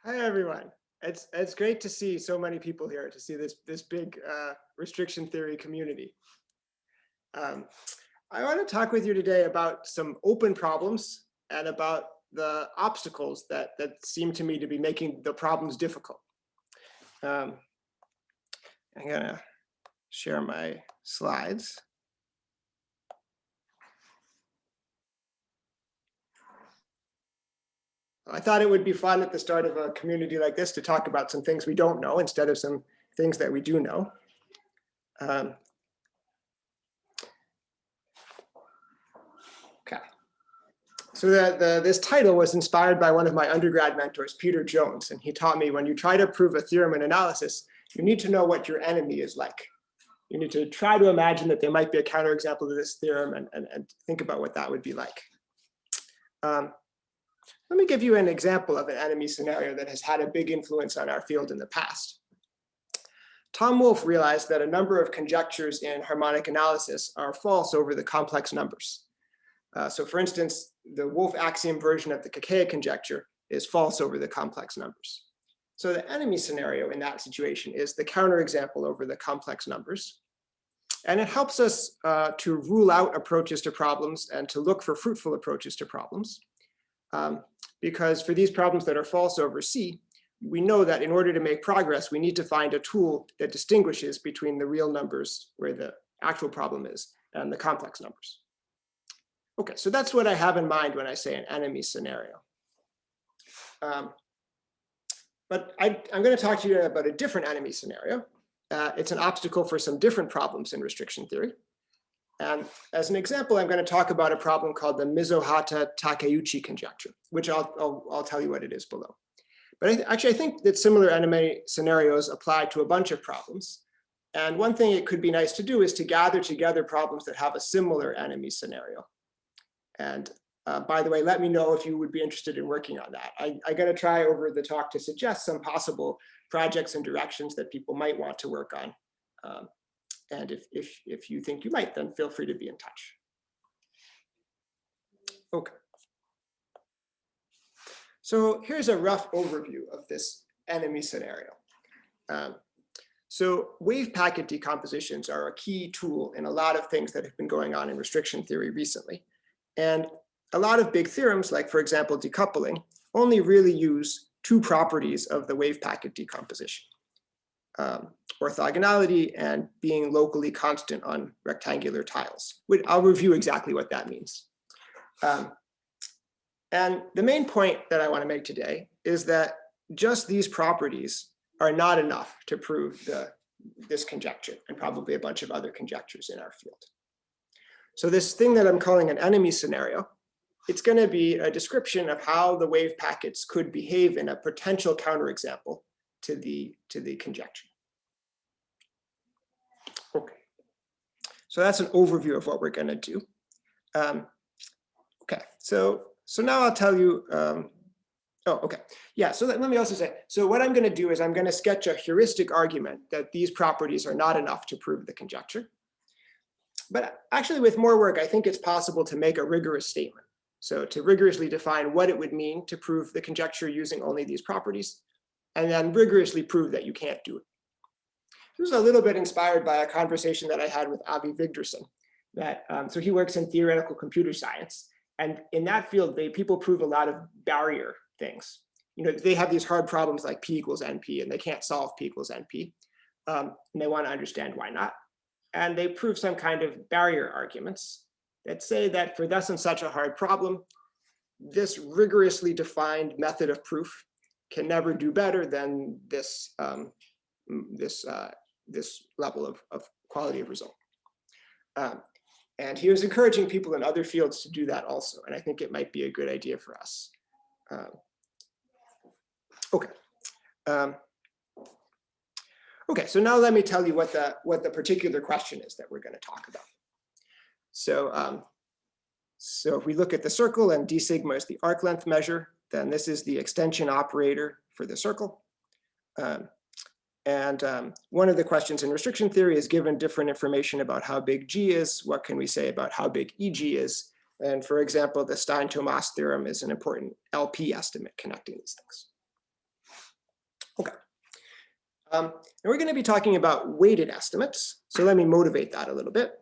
Hi, everyone. It's great to see so many people here, to see this big restriction theory community. I want to talk with you today about some open problems and about the obstacles that seem to me to be making the problems difficult. I'm gonna share my slides. I thought it would be fun at the start of a community like this to talk about some things we don't know instead of some things that we do know. Okay. So this title was inspired by one of my undergrad mentors, Peter Jones, and he taught me when you try to prove a theorem in analysis, you need to know what your enemy is like. You need to try to imagine that there might be a counterexample to this theorem and think about what that would be like. Let me give you an example of an enemy scenario that has had a big influence on our field in the past. Tom Wolfe realized that a number of conjectures in harmonic analysis are false over the complex numbers. So for instance, the Wolfe axiom version of the Kakeya conjecture is false over the complex numbers. So the enemy scenario in that situation is the counterexample over the complex numbers. And it helps us to rule out approaches to problems and to look for fruitful approaches to problems. Because for these problems that are false over C, we know that in order to make progress, we need to find a tool that distinguishes between the real numbers where the actual problem is and the complex numbers. Okay, so that's what I have in mind when I say an enemy scenario. But I'm going to talk to you about a different enemy scenario. It's an obstacle for some different problems in restriction theory. And as an example, I'm going to talk about a problem called the Mizohata-Takeuchi conjecture, which I'll tell you what it is below. But I think that similar enemy scenarios apply to a bunch of problems. And one thing it could be nice to do is to gather together problems that have a similar enemy scenario. And by the way, let me know if you would be interested in working on that. I'm going to try over the talk to suggest some possible projects and directions that people might want to work on. And if you think you might, then feel free to be in touch. Okay. So here's a rough overview of this enemy scenario. So wave packet decompositions are a key tool in a lot of things that have been going on in restriction theory recently. And a lot of big theorems, like for example, decoupling, only really use two properties of the wave packet decomposition. Orthogonality and being locally constant on rectangular tiles. I'll review exactly what that means. And the main point that I want to make today is that just these properties are not enough to prove this conjecture and probably a bunch of other conjectures in our field. So this thing that I'm calling an enemy scenario, it's going to be a description of how the wave packets could behave in a potential counterexample to the conjecture. Okay, so that's an overview of what we're going to do. Okay, so now I'll tell you. Oh, okay, yeah. So let me also say. So what I'm going to do is I'm going to sketch a heuristic argument that these properties are not enough to prove the conjecture. But actually, with more work, I think it's possible to make a rigorous statement. So to rigorously define what it would mean to prove the conjecture using only these properties, and then rigorously prove that you can't do it. This was a little bit inspired by a conversation that I had with Avi Vigdorson. So he works in theoretical computer science. And in that field, people prove a lot of barrier things. You know, they have these hard problems like P equals NP, and they can't solve P equals NP. And they want to understand why not. And they prove some kind of barrier arguments that say that for thus and such a hard problem, this rigorously defined method of proof can never do better than this level of quality of result. And he was encouraging people in other fields to do that also. And I think it might be a good idea for us. Okay. Okay, so now let me tell you what the particular question is that we're going to talk about. So, so if we look at the circle and d sigma is the arc length measure, then this is the extension operator for the circle. One of the questions in restriction theory is given different information about how big G is. What can we say about how big EG is? And for example, the Stein-Thomas theorem is an important LP estimate connecting these things. Okay. And we're going to be talking about weighted estimates. So let me motivate that a little bit.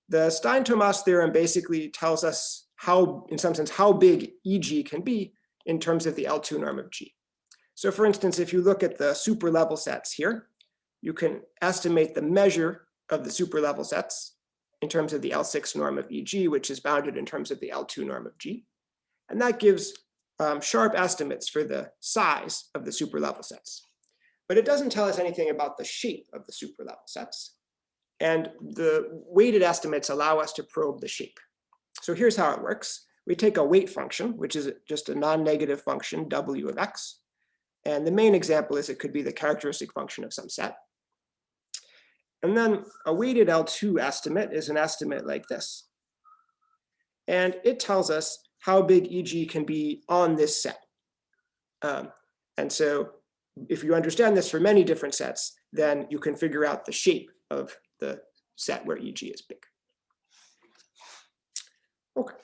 The Stein-Thomas theorem basically tells us how, in some sense, how big EG can be in terms of the L2 norm of G. So for instance, if you look at the super level sets here, you can estimate the measure of the super level sets in terms of the L6 norm of EG, which is bounded in terms of the L2 norm of G. And that gives sharp estimates for the size of the super level sets. But it doesn't tell us anything about the shape of the super level sets. And the weighted estimates allow us to probe the shape. So here's how it works. We take a weight function, which is just a non-negative function, w of x. And the main example is it could be the characteristic function of some set. And then a weighted L2 estimate is an estimate like this. And it tells us how big EG can be on this set. And so if you understand this for many different sets, then you can figure out the shape of the set where EG is big. Okay.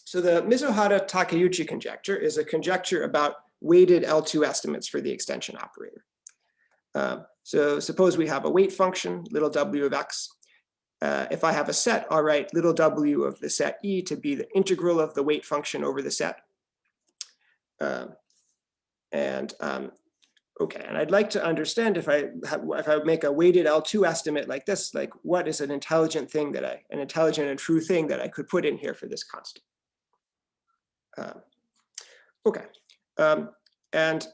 So the Mizohata-Takeuchi conjecture is a conjecture about weighted L2 estimates for the extension operator. So suppose we have a weight function, little w of x. If I have a set, I'll write little w of the set E to be the integral of the weight function over the set. Okay, and I'd like to understand if I make a weighted L2 estimate like this, like what is an intelligent thing that an intelligent and true thing that I could put in here for this constant. Okay, and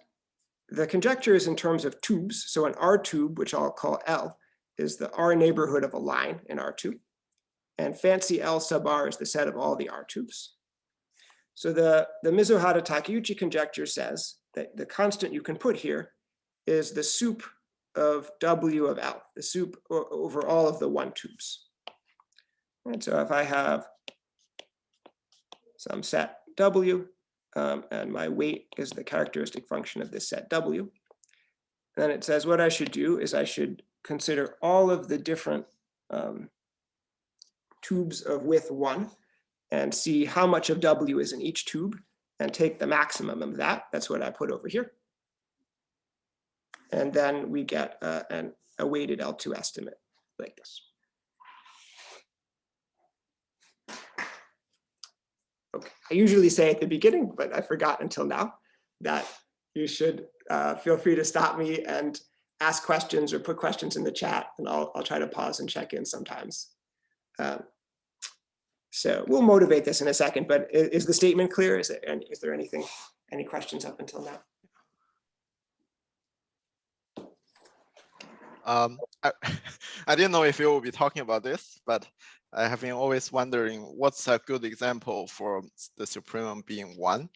the conjecture is in terms of tubes. So an R tube, which I'll call L, is the R neighborhood of a line in R2. And fancy L sub R is the set of all the R tubes. So the Mizuhara Takeuchi conjecture says that the constant you can put here is the sup of W of L, the sup over all of the one tubes. And so if I have some set W, and my weight is the characteristic function of this set W, then it says what I should do is I should consider all of the different tubes of width 1 and see how much of W is in each tube and take the maximum of that. That's what I put over here. And then we get a weighted L2 estimate like this. Okay, I usually say at the beginning, but I forgot until now, that you should feel free to stop me and ask questions or put questions in the chat, and I'll try to pause and check in sometimes. So we'll motivate this in a second, but is the statement clear? Is there any questions up until now? I didn't know if you will be talking about this, but I have been always wondering what's a good example for the supremum being 1?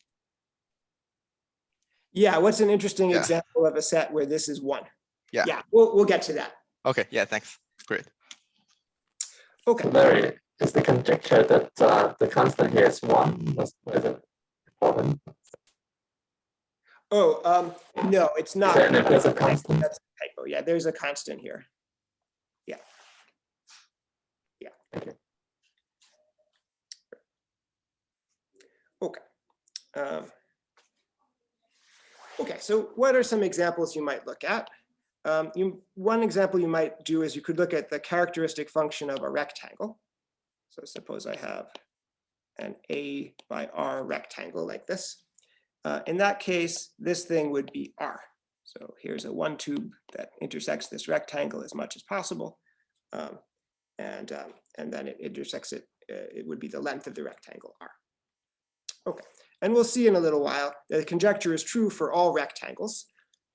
Yeah, what's an interesting example of a set where this is 1? Yeah, we'll get to that. Okay, yeah, thanks. Great. Okay. Larry, is the conjecture that the constant here is 1? Was it important? Oh, no, it's not. There's a constant. That's a typo. Yeah, there's a constant here. Yeah. Yeah. Okay. Okay, so what are some examples you might look at? One example you might do is you could look at the characteristic function of a rectangle. So suppose I have an A by R rectangle like this. In that case, this thing would be R. So here's a one tube that intersects this rectangle as much as possible. And then it intersects it, it would be the length of the rectangle R. Okay, and we'll see in a little while that the conjecture is true for all rectangles,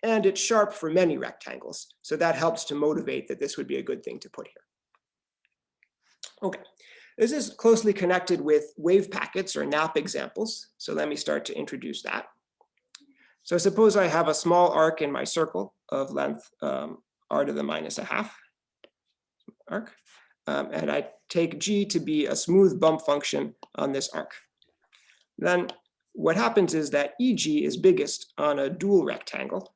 and it's sharp for many rectangles. So that helps to motivate that this would be a good thing to put here. Okay, this is closely connected with wave packets or NAP examples. So let me start to introduce that. So suppose I have a small arc in my circle of length r to the minus a half arc, and I take G to be a smooth bump function on this arc. Then what happens is that EG is biggest on a dual rectangle.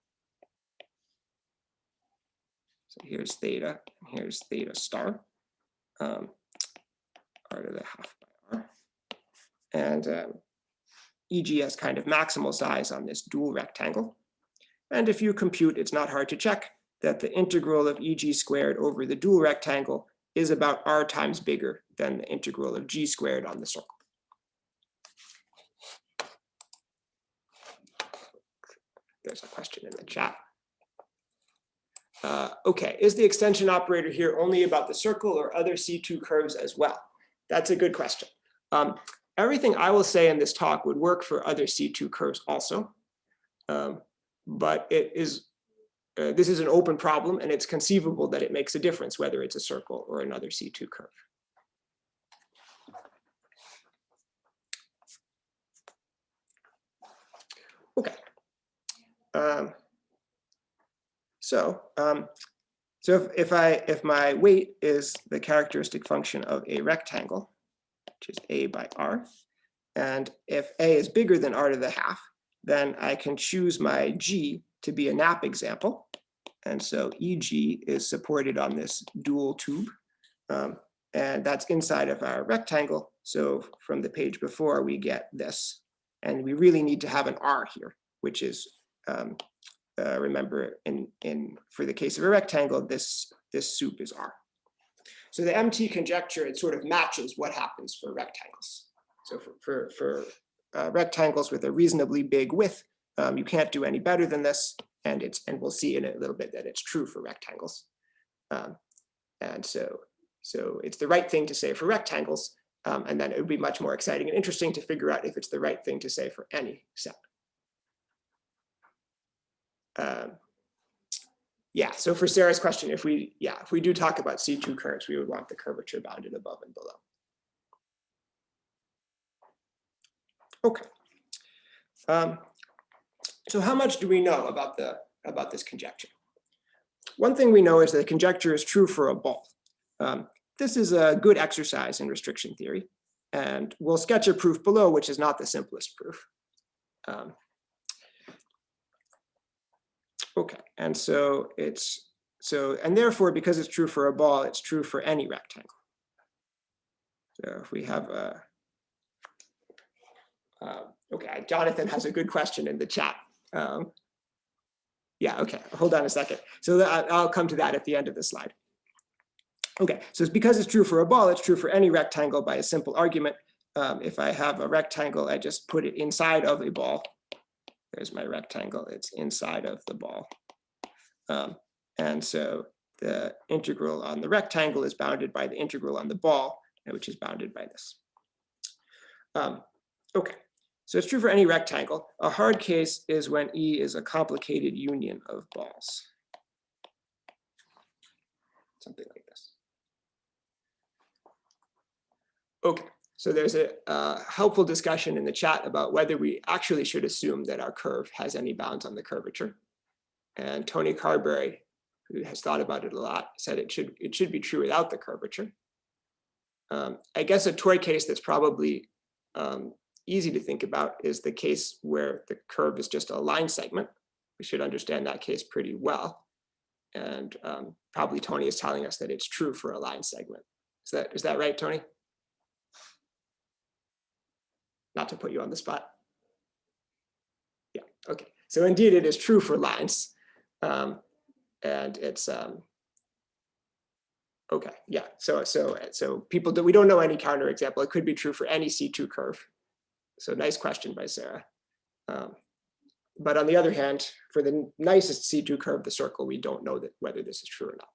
So here's theta, and here's theta star, r to the half by r. And EG has kind of maximal size on this dual rectangle. And if you compute, it's not hard to check that the integral of EG squared over the dual rectangle is about r times bigger than the integral of g squared on the circle. There's a question in the chat. Okay, is the extension operator here only about the circle or other C2 curves as well? That's a good question. Everything I will say in this talk would work for other C2 curves also, but it is this is an open problem, and it's conceivable that it makes a difference whether it's a circle or another C2 curve. Okay. So if my weight is the characteristic function of a rectangle, which is a by r, and if a is bigger than r to the half, then I can choose my g to be a nap example. And so EG is supported on this dual tube, and that's inside of our rectangle. So from the page before, we get this, and we really need to have an r here, which is remember for the case of a rectangle, this soup is r. So the MT conjecture, it sort of matches what happens for rectangles. So for rectangles with a reasonably big width, you can't do any better than this, and we'll see in a little bit that it's true for rectangles. And so it's the right thing to say for rectangles, and then it would be much more exciting and interesting to figure out if it's the right thing to say for any set. Yeah, so for Sarah's question, if we do talk about C2 curves, we would want the curvature bounded above and below. Okay. So how much do we know about this conjecture? One thing we know is that the conjecture is true for a ball. This is a good exercise in restriction theory, and we'll sketch a proof below, which is not the simplest proof. Okay, and and therefore, because it's true for a ball, it's true for any rectangle. So if we have a, okay, Jonathan has a good question in the chat. Yeah, okay, hold on a second. So I'll come to that at the end of the slide. Okay, so it's because it's true for a ball, it's true for any rectangle by a simple argument. If I have a rectangle, I just put it inside of a ball. There's my rectangle, it's inside of the ball. And so the integral on the rectangle is bounded by the integral on the ball, which is bounded by this. Okay, so it's true for any rectangle. A hard case is when E is a complicated union of balls. Something like this. Okay, so there's a helpful discussion in the chat about whether we actually should assume that our curve has any bounds on the curvature. And Tony Carberry, who has thought about it a lot, said it should be true without the curvature. I guess a toy case that's probably easy to think about is the case where the curve is just a line segment. We should understand that case pretty well. And probably Tony is telling us that it's true for a line segment. Is that right, Tony? Not to put you on the spot. Yeah, okay. So indeed, it is true for lines. And it's okay, yeah. So people we don't know any counterexample. It could be true for any C2 curve. So nice question by Sarah. But on the other hand, for the nicest C2 curve, the circle, we don't know whether this is true or not.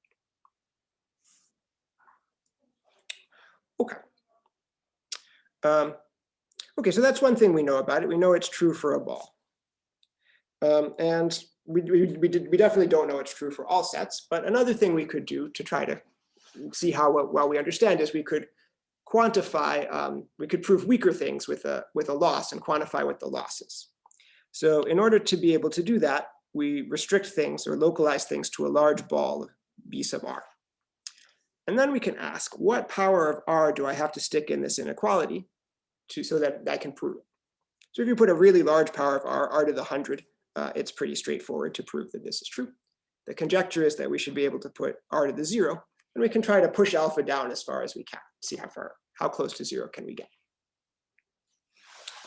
Okay. Okay, so that's one thing we know about it. We know it's true for a ball. And we definitely don't know it's true for all sets. But another thing we could do to try to see how well we understand is we could quantify, we could prove weaker things with a loss and quantify what the loss is. So in order to be able to do that, we restrict things or localize things to a large ball of B sub r. And then we can ask, what power of r do I have to stick in this inequality so that I can prove it? So if you put a really large power of r to the 100, it's pretty straightforward to prove that this is true. The conjecture is that we should be able to put r to the 0, and we can try to push alpha down as far as we can, see how close to 0 can we get.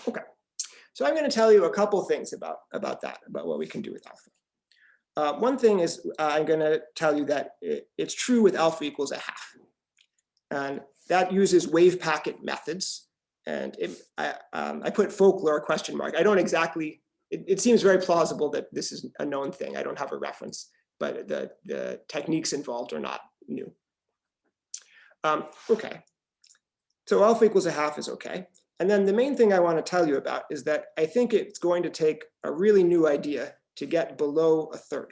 Okay, so I'm going to tell you a couple things about what we can do with alpha. One thing is I'm going to tell you that it's true with alpha equals a half. And that uses wave packet methods. And I put folklore question mark. I don't exactly, it seems very plausible that this is a known thing. I don't have a reference, but the techniques involved are not new. Okay, so alpha equals a half is okay. And then the main thing I want to tell you about is that I think it's going to take a really new idea to get below a third.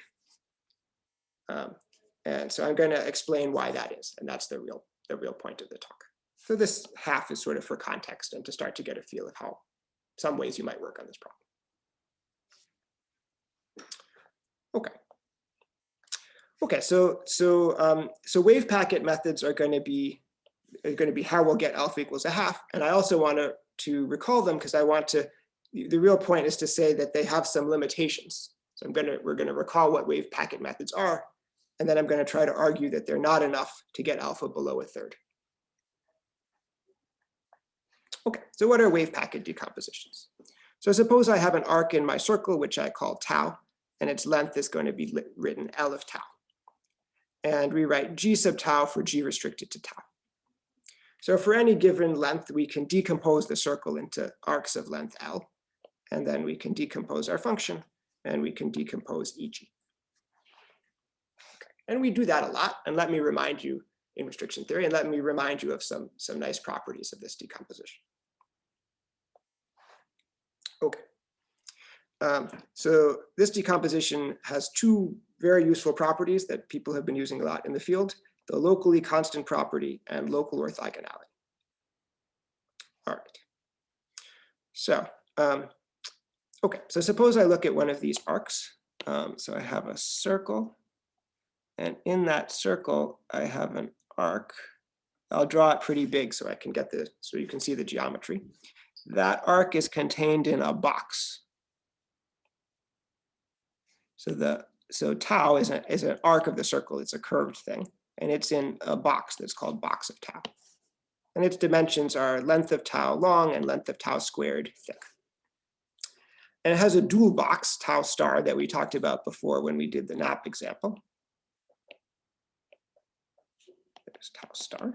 And so I'm going to explain why that is. And that's the real point of the talk. So this half is sort of for context and to start to get a feel of how some ways you might work on this problem. Okay. Okay, so wave packet methods are going to be how we'll get alpha equals a half. And I also want to recall them because I want to, the real point is to say that they have some limitations. So we're going to recall what wave packet methods are, and then I'm going to try to argue that they're not enough to get alpha below a third. Okay, so what are wave packet decompositions? So suppose I have an arc in my circle, which I call tau, and its length is going to be written L of tau. And we write G sub tau for G restricted to tau. So for any given length, we can decompose the circle into arcs of length L, and then we can decompose our function, and we can decompose EG. Okay. And we do that a lot, and let me remind you in restriction theory, and let me remind you of some nice properties of this decomposition. Okay. So this decomposition has two very useful properties that people have been using a lot in the field: the locally constant property and local orthogonality. All right. So, okay, so suppose I look at one of these arcs. So I have a circle, and in that circle, I have an arc. I'll draw it pretty big so I can get so you can see the geometry. That arc is contained in a box. So tau is an arc of the circle. It's a curved thing, and it's in a box that's called box of tau. And its dimensions are length of tau long and length of tau squared thick. And it has a dual box, tau star, that we talked about before when we did the NAP example. There's tau star.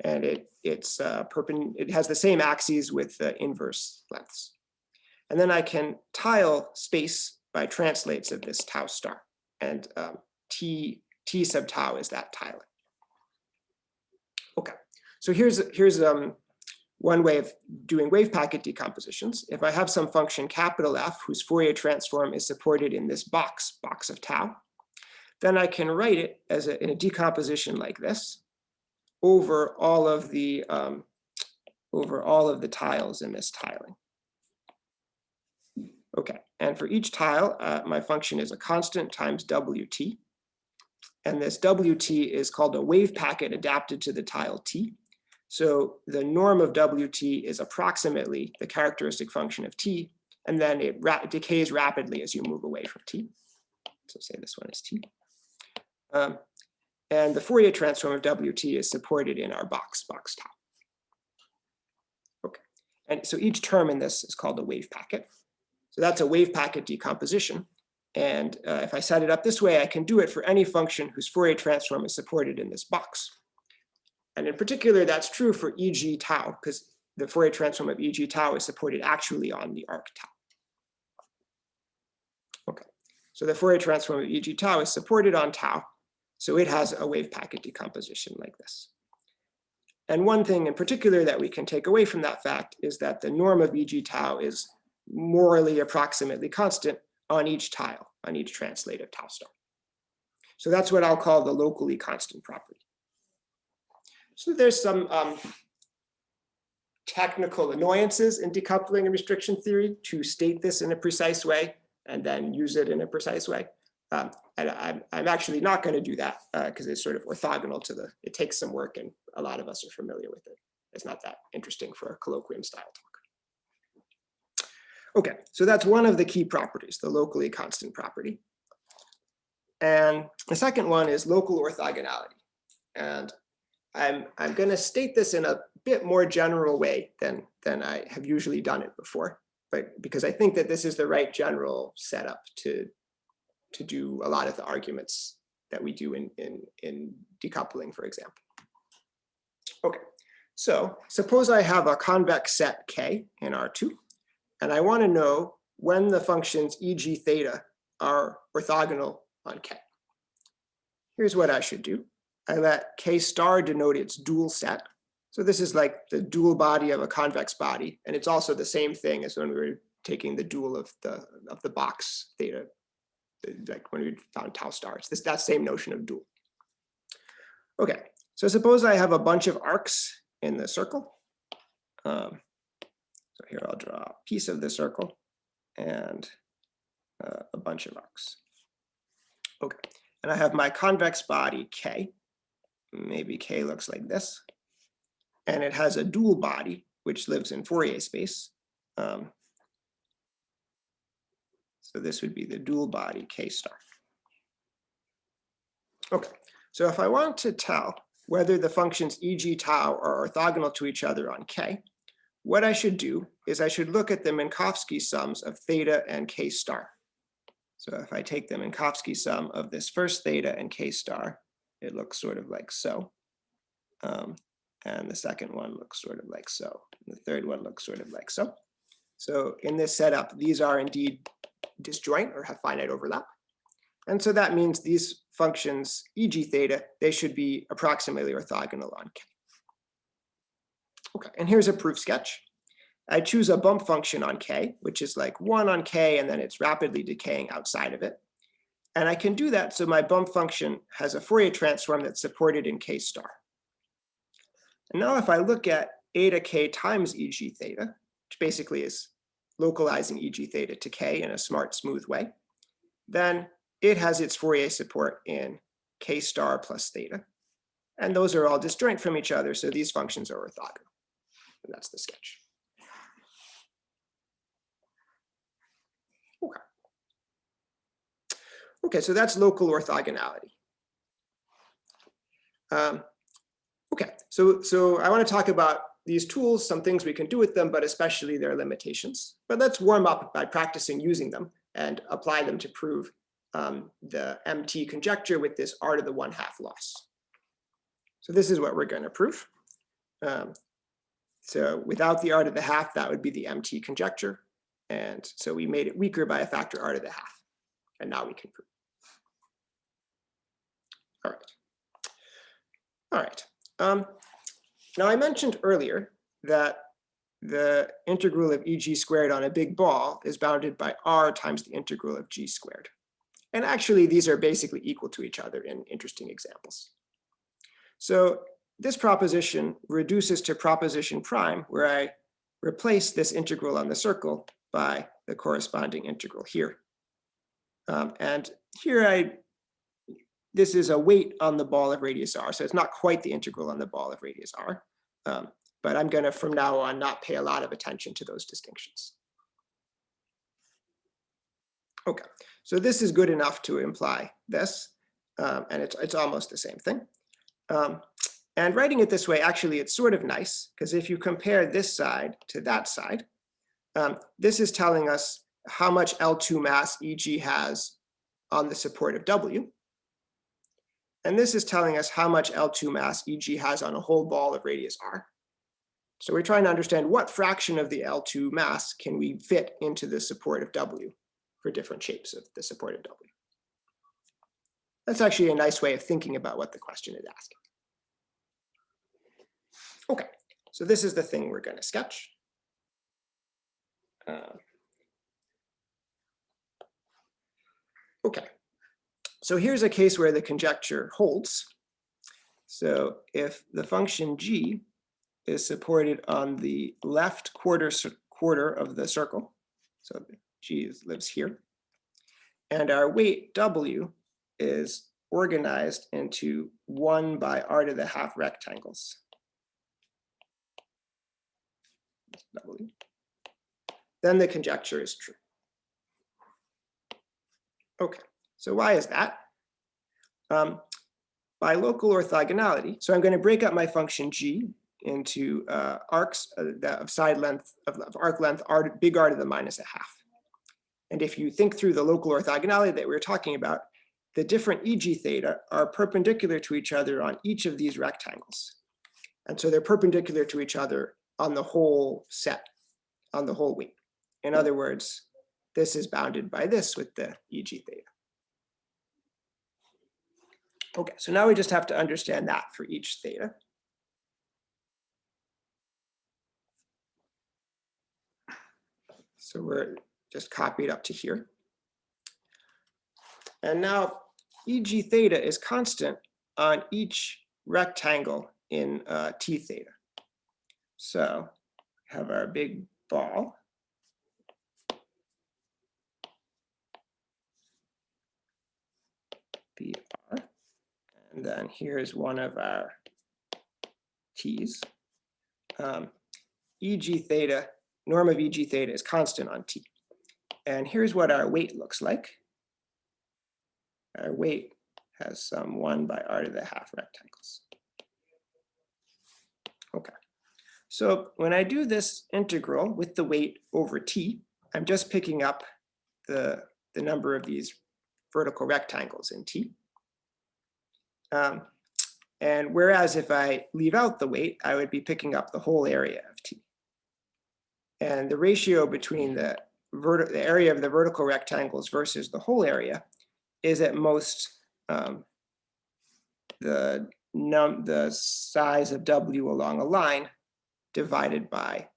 And it has the same axes with the inverse lengths. And then I can tile space by translates of this tau star. And t sub tau is that tiling. Okay, so here's one way of doing wave packet decompositions. If I have some function capital F whose Fourier transform is supported in this box of tau, then I can write it as in a decomposition like this over all of the tiles in this tiling. Okay, and for each tile, my function is a constant times WT. And this WT is called a wave packet adapted to the tile T. So the norm of WT is approximately the characteristic function of T, and then it decays rapidly as you move away from T. So say this one is T. And the Fourier transform of WT is supported in our box tau. Okay, and so each term in this is called a wave packet. So that's a wave packet decomposition. And if I set it up this way, I can do it for any function whose Fourier transform is supported in this box. And in particular, that's true for EG tau, because the Fourier transform of EG tau is supported actually on the arc tau. Okay, so the Fourier transform of EG tau is supported on tau, so it has a wave packet decomposition like this. And one thing in particular that we can take away from that fact is that the norm of EG tau is morally approximately constant on each tile, on each translate of tau star. So that's what I'll call the locally constant property. So there's some technical annoyances in decoupling and restriction theory to state this in a precise way and then use it in a precise way. And I'm actually not going to do that because it's sort of orthogonal to it takes some work and a lot of us are familiar with it. It's not that interesting for a colloquium style talk. Okay, so that's one of the key properties, the locally constant property. And the second one is local orthogonality. And I'm going to state this in a bit more general way than I have usually done it before, but because I think that this is the right general setup to to do a lot of the arguments that we do in decoupling, for example. Okay, so suppose I have a convex set K in R2, and I want to know when the functions e.g. theta are orthogonal on K. Here's what I should do. I let K star denote its dual set. So this is like the dual body of a convex body, and it's also the same thing as when we were taking the dual of the box theta, like when we found tau stars. That same notion of dual. Okay, so suppose I have a bunch of arcs in the circle. So here I'll draw a piece of the circle and a bunch of arcs. Okay, and I have my convex body K. Maybe K looks like this. And it has a dual body, which lives in Fourier space. So this would be the dual body K star. Okay, so if I want to tell whether the functions e.g. tau are orthogonal to each other on K, what I should do is I should look at the Minkowski sums of theta and K star. So if I take the Minkowski sum of this first theta and K star, it looks sort of like so. And the second one looks sort of like so. And the third one looks sort of like so. So in this setup, these are indeed disjoint or have finite overlap. And so that means these functions, e.g. theta, they should be approximately orthogonal on K. Okay, and here's a proof sketch. I choose a bump function on K, which is like 1 on K, and then it's rapidly decaying outside of it. And I can do that so my bump function has a Fourier transform that's supported in K star. And now if I look at eta K times e.g. theta, which basically is localizing e.g. theta to K in a smart, smooth way, then it has its Fourier support in K star plus theta. And those are all disjoint from each other, so these functions are orthogonal. And that's the sketch. Okay. Okay, so that's local orthogonality. Okay, so I want to talk about these tools, some things we can do with them, but especially their limitations. But let's warm up by practicing using them and apply them to prove the MT conjecture with this r to the 1/2 loss. So this is what we're going to prove. So without the r to the 1/2, that would be the MT conjecture. And so we made it weaker by a factor r to the 1/2. And now we can prove. All right. All right. Now I mentioned earlier that the integral of e.g. squared on a big ball is bounded by r times the integral of g squared. And actually, these are basically equal to each other in interesting examples. So this proposition reduces to proposition prime, where I replace this integral on the circle by the corresponding integral here. And here this is a weight on the ball of radius r, so it's not quite the integral on the ball of radius r. But I'm going to, from now on, not pay a lot of attention to those distinctions. Okay, so this is good enough to imply this, and it's almost the same thing. And writing it this way, actually, it's sort of nice, because if you compare this side to that side, this is telling us how much L2 mass e.g. has on the support of W. And this is telling us how much L2 mass e.g. has on a whole ball of radius r. So we're trying to understand what fraction of the L2 mass can we fit into the support of W for different shapes of the support of W. That's actually a nice way of thinking about what the question is asking. Okay, so this is the thing we're going to sketch. Okay, so here's a case where the conjecture holds. So if the function g is supported on the left quarter of the circle, so g lives here, and our weight w is organized into 1 by r to the 1/2 rectangles. W. Then the conjecture is true. Okay, so why is that? By local orthogonality, so I'm going to break up my function g into arcs of side length of arc length r, big R to the -1/2. And if you think through the local orthogonality that we were talking about, the different EG theta are perpendicular to each other on each of these rectangles. And so they're perpendicular to each other on the whole set, on the whole weight. In other words, this is bounded by this with the EG theta. Okay, so now we just have to understand that for each theta. So we're just copied up to here. And now EG theta is constant on each rectangle in T theta. So we have our big ball. BR. And then here's one of our T's. EG theta, norm of EG theta is constant on T. And here's what our weight looks like. Our weight has some 1 by r to the half rectangles. Okay, so when I do this integral with the weight over T, I'm just picking up the number of these vertical rectangles in T. And whereas if I leave out the weight, I would be picking up the whole area of T. And the ratio between the area of the vertical rectangles versus the whole area is at most the size of W along a line divided by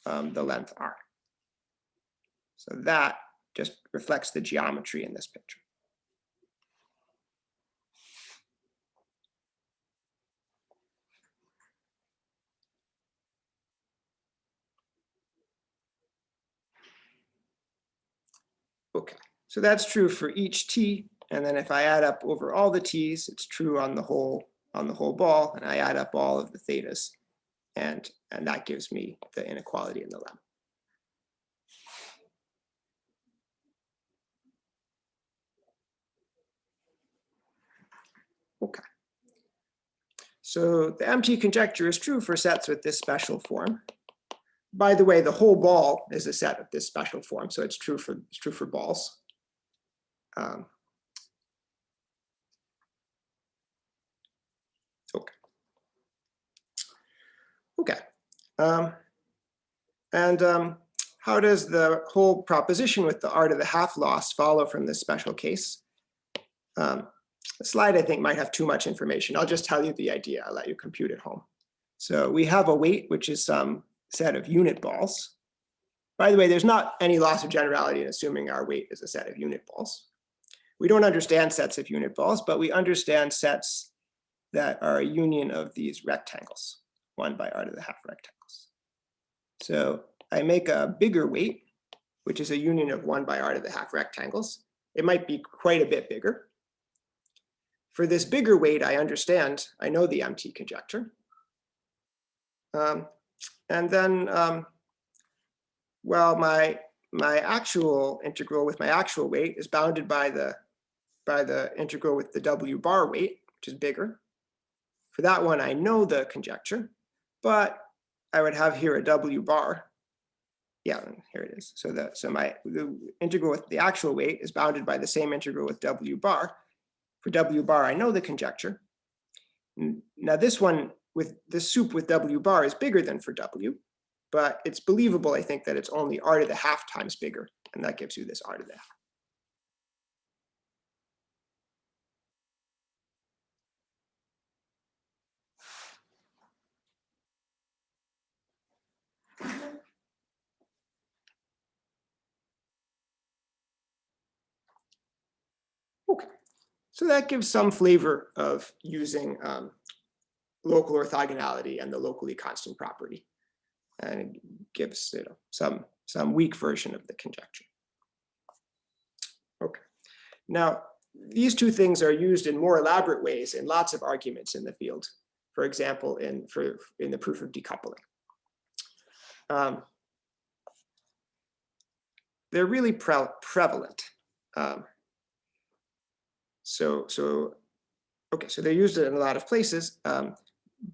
the length R. So that just reflects the geometry in this picture. Okay, so that's true for each T. And then if I add up over all the T's, it's true on the whole ball. And I add up all of the thetas. And that gives me the inequality in the lemma. Okay. So the MT conjecture is true for sets with this special form. By the way, the whole ball is a set of this special form, so it's true for balls. Okay. Okay. How does the whole proposition with the r to the half loss follow from this special case? The slide, I think, might have too much information. I'll just tell you the idea. I'll let you compute at home. So we have a weight, which is some set of unit balls. By the way, there's not any loss of generality in assuming our weight is a set of unit balls. We don't understand sets of unit balls, but we understand sets that are a union of these rectangles, 1 by r to the half rectangles. So I make a bigger weight, which is a union of 1 by r to the half rectangles. It might be quite a bit bigger. For this bigger weight, I know the MT conjecture. And then, well, my actual integral with my actual weight is bounded by the integral with the W bar weight, which is bigger. For that one, I know the conjecture, but I would have here a W bar. Yeah, here it is. So the integral with the actual weight is bounded by the same integral with W bar. For W bar, I know the conjecture. Now this one with the soup with W bar is bigger than for W, but it's believable, I think, that it's only r to the half times bigger, and that gives you this r to the half. Okay, so that gives some flavor of using local orthogonality and the locally constant property, and it gives some weak version of the conjecture. Okay, now these two things are used in more elaborate ways in lots of arguments in the field. For example, in the proof of decoupling. They're really prevalent. So they're used in a lot of places,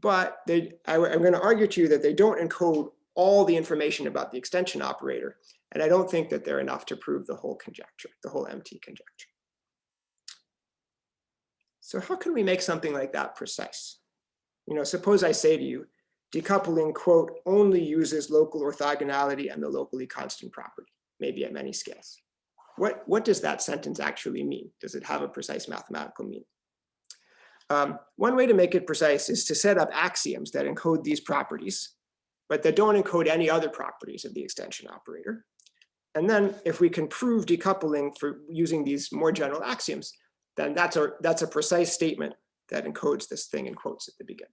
but I'm going to argue to you that they don't encode all the information about the extension operator. And I don't think that they're enough to prove the whole conjecture, the whole MT conjecture. So how can we make something like that precise? Suppose I say to you, decoupling, quote, only uses local orthogonality and the locally constant property, maybe at many scales. What does that sentence actually mean? Does it have a precise mathematical meaning? One way to make it precise is to set up axioms that encode these properties, but that don't encode any other properties of the extension operator. And then if we can prove decoupling for using these more general axioms, then that's a precise statement that encodes this thing in quotes at the beginning,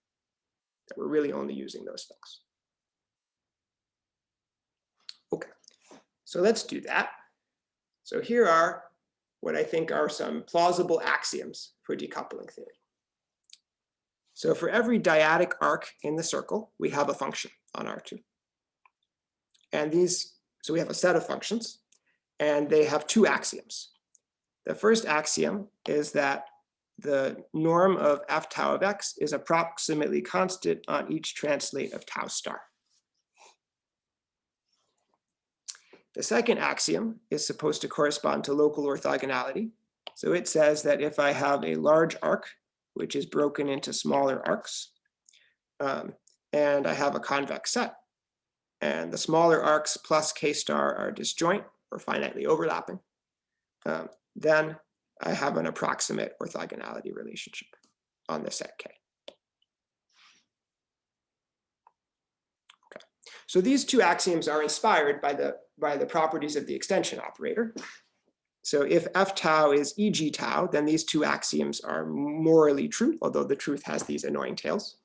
that we're really only using those things. Okay, so let's do that. So here are what I think are some plausible axioms for decoupling theory. So for every dyadic arc in the circle, we have a function on R2. And so we have a set of functions, and they have two axioms. The first axiom is that the norm of f tau of x is approximately constant on each translate of tau star. The second axiom is supposed to correspond to local orthogonality. So it says that if I have a large arc, which is broken into smaller arcs, and I have a convex set, and the smaller arcs plus k star are disjoint or finitely overlapping, then I have an approximate orthogonality relationship on the set K. Okay. So these two axioms are inspired by the properties of the extension operator. So if f tau is e.g. tau, then these two axioms are morally true, although the truth has these annoying tails.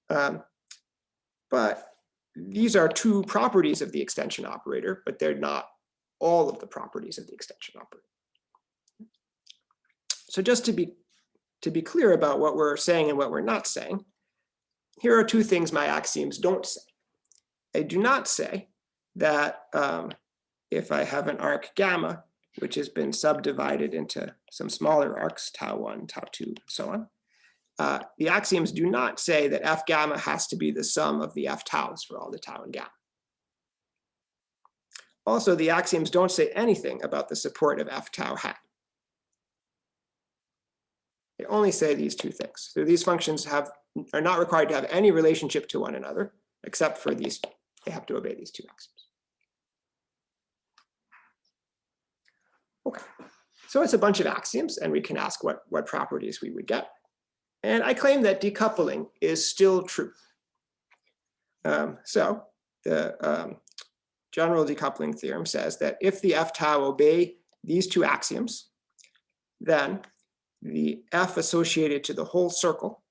But these are two properties of the extension operator, but they're not all of the properties of the extension operator. So just to be clear about what we're saying and what we're not saying, here are two things my axioms don't say. They do not say that if I have an arc gamma, which has been subdivided into some smaller arcs, tau 1, tau 2, and so on, the axioms do not say that f gamma has to be the sum of the f taus for all the tau and gamma. Also, the axioms don't say anything about the support of f tau hat. They only say these two things. So these functions are not required to have any relationship to one another, except for these, they have to obey these two axioms. Okay, so it's a bunch of axioms, and we can ask what properties we would get. And I claim that decoupling is still true. So the general decoupling theorem says that if the f tau obey these two axioms, then the f associated to the whole circle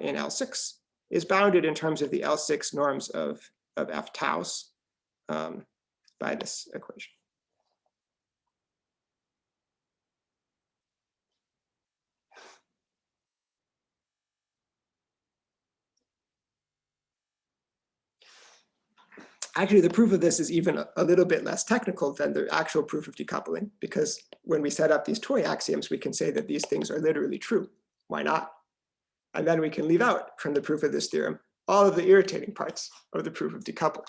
in L6 is bounded in terms of the L6 norms of f taus by this equation. Actually, the proof of this is even a little bit less technical than the actual proof of decoupling, because when we set up these toy axioms, we can say that these things are literally true. Why not? And then we can leave out from the proof of this theorem all of the irritating parts of the proof of decoupling.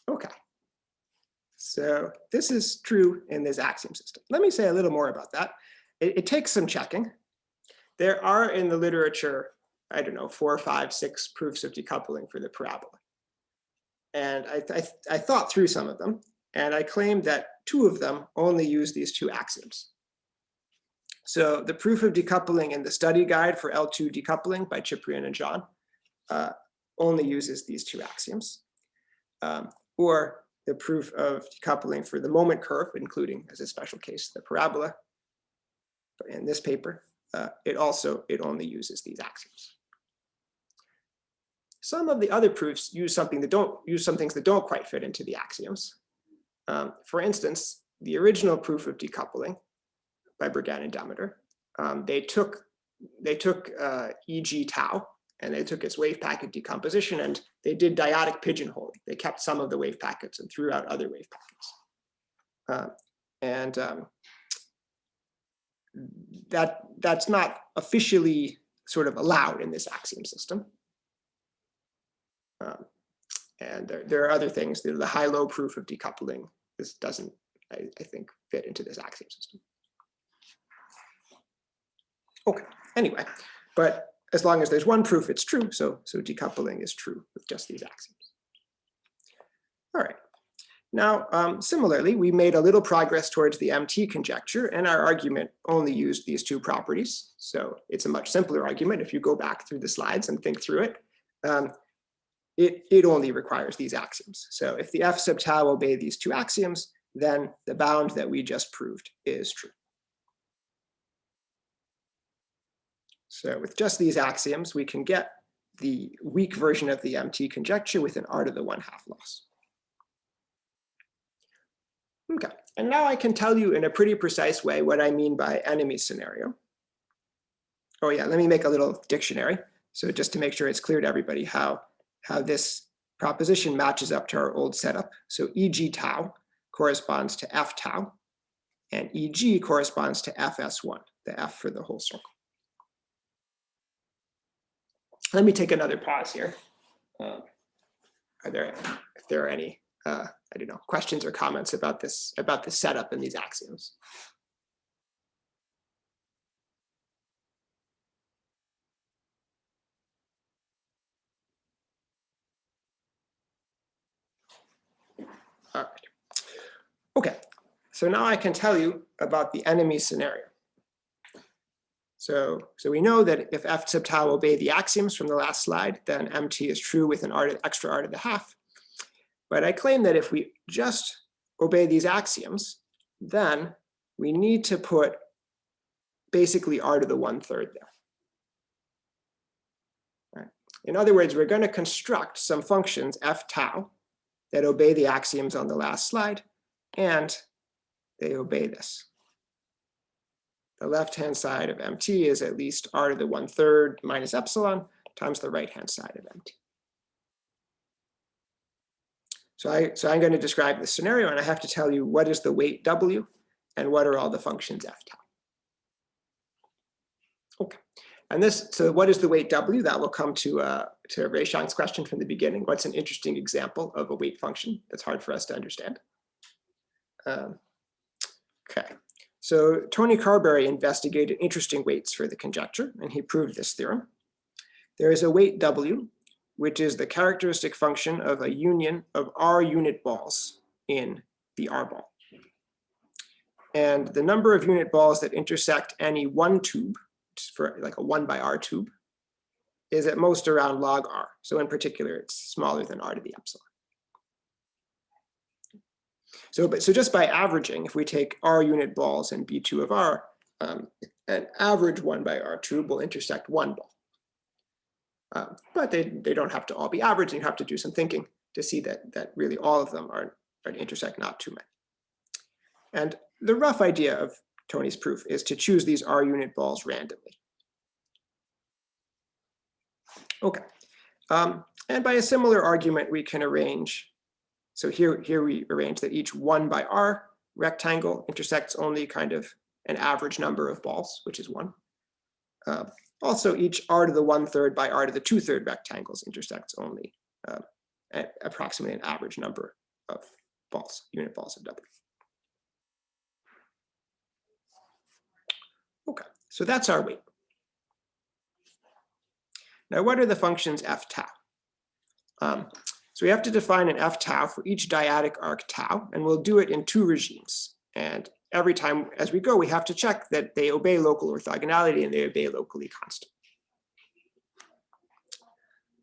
Okay. So this is true in this axiom system. Let me say a little more about that. It takes some checking. There are in the literature, I don't know, 4, 5, 6 proofs of decoupling for the parabola. And I thought through some of them, and I claimed that 2 of them only use these 2 axioms. So the proof of decoupling in the study guide for L2 decoupling by Ciprian and John only uses these 2 axioms. Or the proof of decoupling for the moment curve, including as a special case, the parabola. But in this paper, it only uses these axioms. Some of the other proofs use some things that don't quite fit into the axioms. For instance, the original proof of decoupling by Bergan and Demeter, they took e.g. tau, and they took its wave packet decomposition, and they did dyadic pigeonholing. They kept some of the wave packets and threw out other wave packets. That's not officially sort of allowed in this axiom system. And there are other things. The high-low proof of decoupling, this doesn't, I think, fit into this axiom system. Okay, anyway, but as long as there's one proof, it's true. So decoupling is true with just these axioms. All right. Now, similarly, we made a little progress towards the MT conjecture, and our argument only used these two properties. So it's a much simpler argument. If you go back through the slides and think through it, it only requires these axioms. So if the F sub tau obey these two axioms, then the bound that we just proved is true. So with just these axioms, we can get the weak version of the MT conjecture with an r to the 1/2 loss. Okay, and now I can tell you in a pretty precise way what I mean by enemy scenario. Oh yeah, let me make a little dictionary. So just to make sure it's clear to everybody how this proposition matches up to our old setup. So EG tau corresponds to F tau, and EG corresponds to FS1, the F for the whole circle. Let me take another pause here. If there are any, I don't know, questions or comments about this setup and these axioms? All right. Okay, so now I can tell you about the enemy scenario. So we know that if F sub tau obey the axioms from the last slide, then MT is true with an extra r to the 1/2. But I claim that if we just obey these axioms, then we need to put basically r to the 1/3 there. Right. In other words, we're going to construct some functions F tau that obey the axioms on the last slide, and they obey this. The left-hand side of MT is at least r to the 1/3 minus epsilon times the right-hand side of MT. So I'm going to describe the scenario, and I have to tell you what is the weight W and what are all the functions F tau. Okay, and so what is the weight W? That will come to Reishang's question from the beginning. What's an interesting example of a weight function that's hard for us to understand? Okay. So Tony Carberry investigated interesting weights for the conjecture, and he proved this theorem. There is a weight W, which is the characteristic function of a union of R unit balls in the R ball. And the number of unit balls that intersect any one tube, for like a 1/r tube, is at most around log R. So in particular, it's smaller than r to the epsilon. So just by averaging, if we take r unit balls and B2 of R, an average 1/r tube will intersect one ball. But they don't have to all be average, and you have to do some thinking to see that really all of them are intersect not too many. And the rough idea of Tony's proof is to choose these R unit balls randomly. Okay, and by a similar argument, we can arrange. So here we arrange that each 1/r rectangle intersects only kind of an average number of balls, which is 1. Also, each r to the 1/3 by r to the 2/3 rectangles intersects only at approximately an average number of balls, unit balls of W. Okay, so that's our weight. Now, what are the functions F tau? So we have to define an F tau for each dyadic arc tau, and we'll do it in 2 regimes. And every time as we go, we have to check that they obey local orthogonality and they obey locally constant.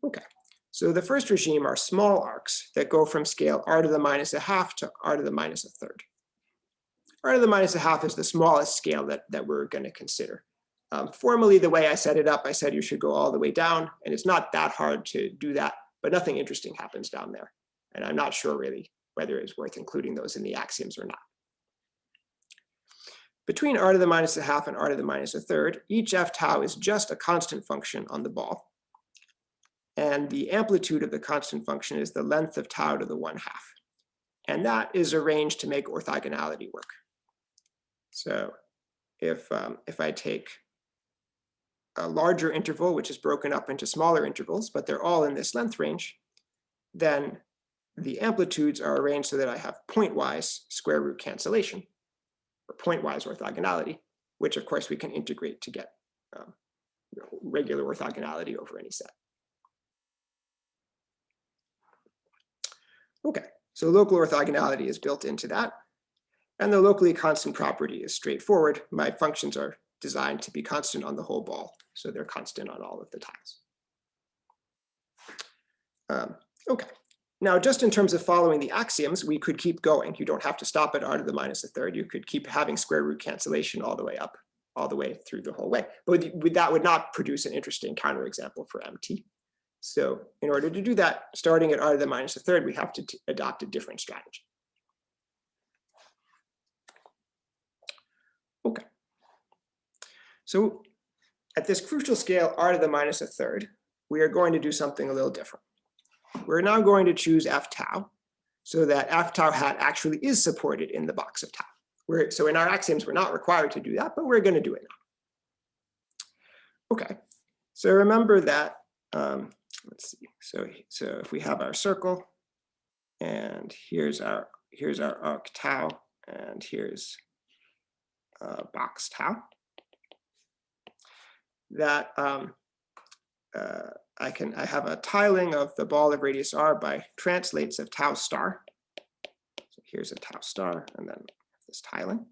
Okay, so the first regime are small arcs that go from scale r to the -1/2 to r to the -1/3. R to the -1/2 is the smallest scale that we're going to consider. Formally, the way I set it up, I said you should go all the way down, and it's not that hard to do that, but nothing interesting happens down there. And I'm not sure really whether it's worth including those in the axioms or not. Between r to the -1/2 and r to the -1/3, each F tau is just a constant function on the ball. And the amplitude of the constant function is the length of tau to the 1/2. And that is arranged to make orthogonality work. So if I take a larger interval, which is broken up into smaller intervals, but they're all in this length range, then the amplitudes are arranged so that I have pointwise square root cancellation, or pointwise orthogonality, which of course we can integrate to get regular orthogonality over any set. Okay, so local orthogonality is built into that. And the locally constant property is straightforward. My functions are designed to be constant on the whole ball, so they're constant on all of the tiles. Okay, now just in terms of following the axioms, we could keep going. You don't have to stop at r⁻⁻⁻. You could keep having square root cancellation all the way up, all the way through the whole way. But that would not produce an interesting counterexample for MT. So in order to do that, starting at r⁻⁻⁻, we have to adopt a different strategy. Okay. So at this crucial scale, r⁻⁻⁻, we are going to do something a little different. We're now going to choose f tau so that f tau hat actually is supported in the box of tau. So in our axioms, we're not required to do that, but we're going to do it now. Okay, so remember that, let's see. So if we have our circle, and here's our arc tau, and here's box tau, that I have a tiling of the ball of radius r by translates of tau star. So here's a tau star, and then this tiling.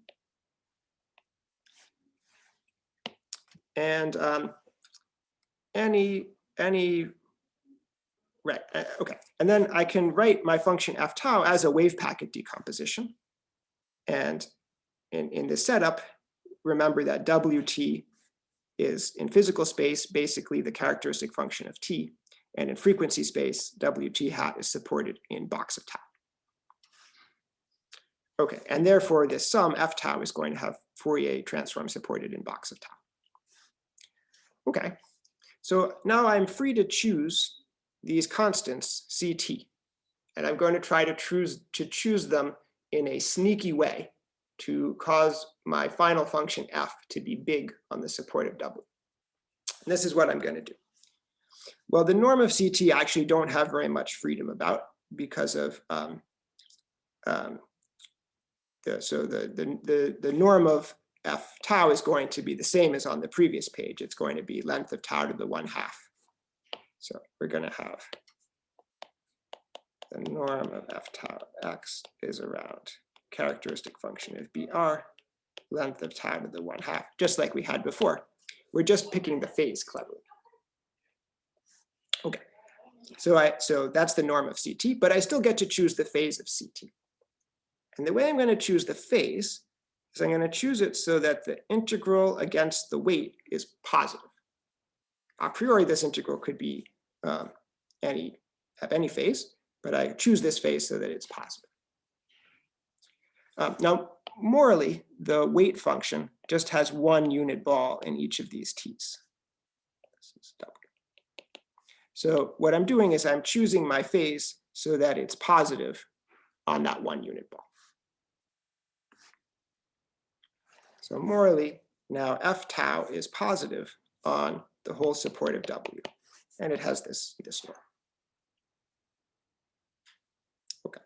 And right, okay. And then I can write my function f tau as a wave packet decomposition. And in this setup, remember that wt is in physical space basically the characteristic function of t, and in frequency space, wt hat is supported in box of tau. Okay, and therefore this sum f tau is going to have Fourier transform supported in box of tau. Okay, so now I'm free to choose these constants ct, and I'm going to try to choose them in a sneaky way to cause my final function f to be big on the support of w. And this is what I'm going to do. Well, the norm of ct I actually don't have very much freedom about because of the norm of f tau is going to be the same as on the previous page. It's going to be length of tau to the 1/2. So we're going to have the norm of f tau x is around characteristic function of br, length of tau to the 1/2, just like we had before. We're just picking the phase cleverly. Okay, so that's the norm of ct, but I still get to choose the phase of ct. And the way I'm going to choose the phase is I'm going to choose it so that the integral against the weight is positive. A priori, this integral could be have any phase, but I choose this phase so that it's positive. Now, morally, the weight function just has one unit ball in each of these t's. This is w. So what I'm doing is I'm choosing my phase so that it's positive on that one unit ball. So morally, now f tau is positive on the whole support of w, and it has this norm. Okay.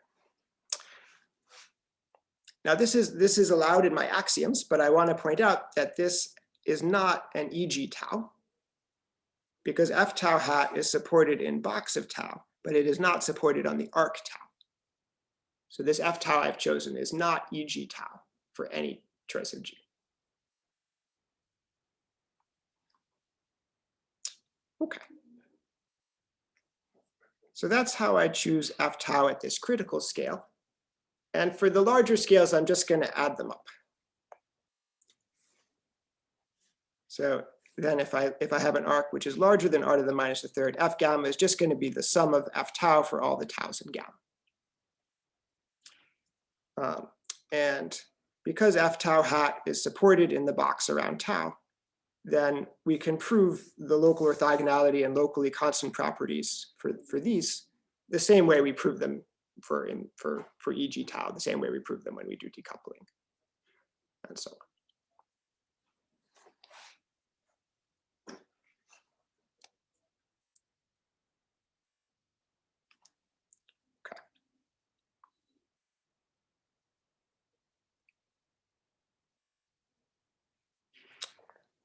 Now this is allowed in my axioms, but I want to point out that this is not an e.g. tau, because f tau hat is supported in box of tau, but it is not supported on the arc tau. So this f tau I've chosen is not e.g. tau for any choice of g. Okay. So that's how I choose f tau at this critical scale. And for the larger scales, I'm just going to add them up. So then if I have an arc which is larger than r⁻⁻⁻, f gamma is just going to be the sum of f tau for all the taus in gamma. And because f tau hat is supported in the box around tau, then we can prove the local orthogonality and locally constant properties for these the same way we prove them for e.g. tau, the same way we prove them when we do decoupling, and so on.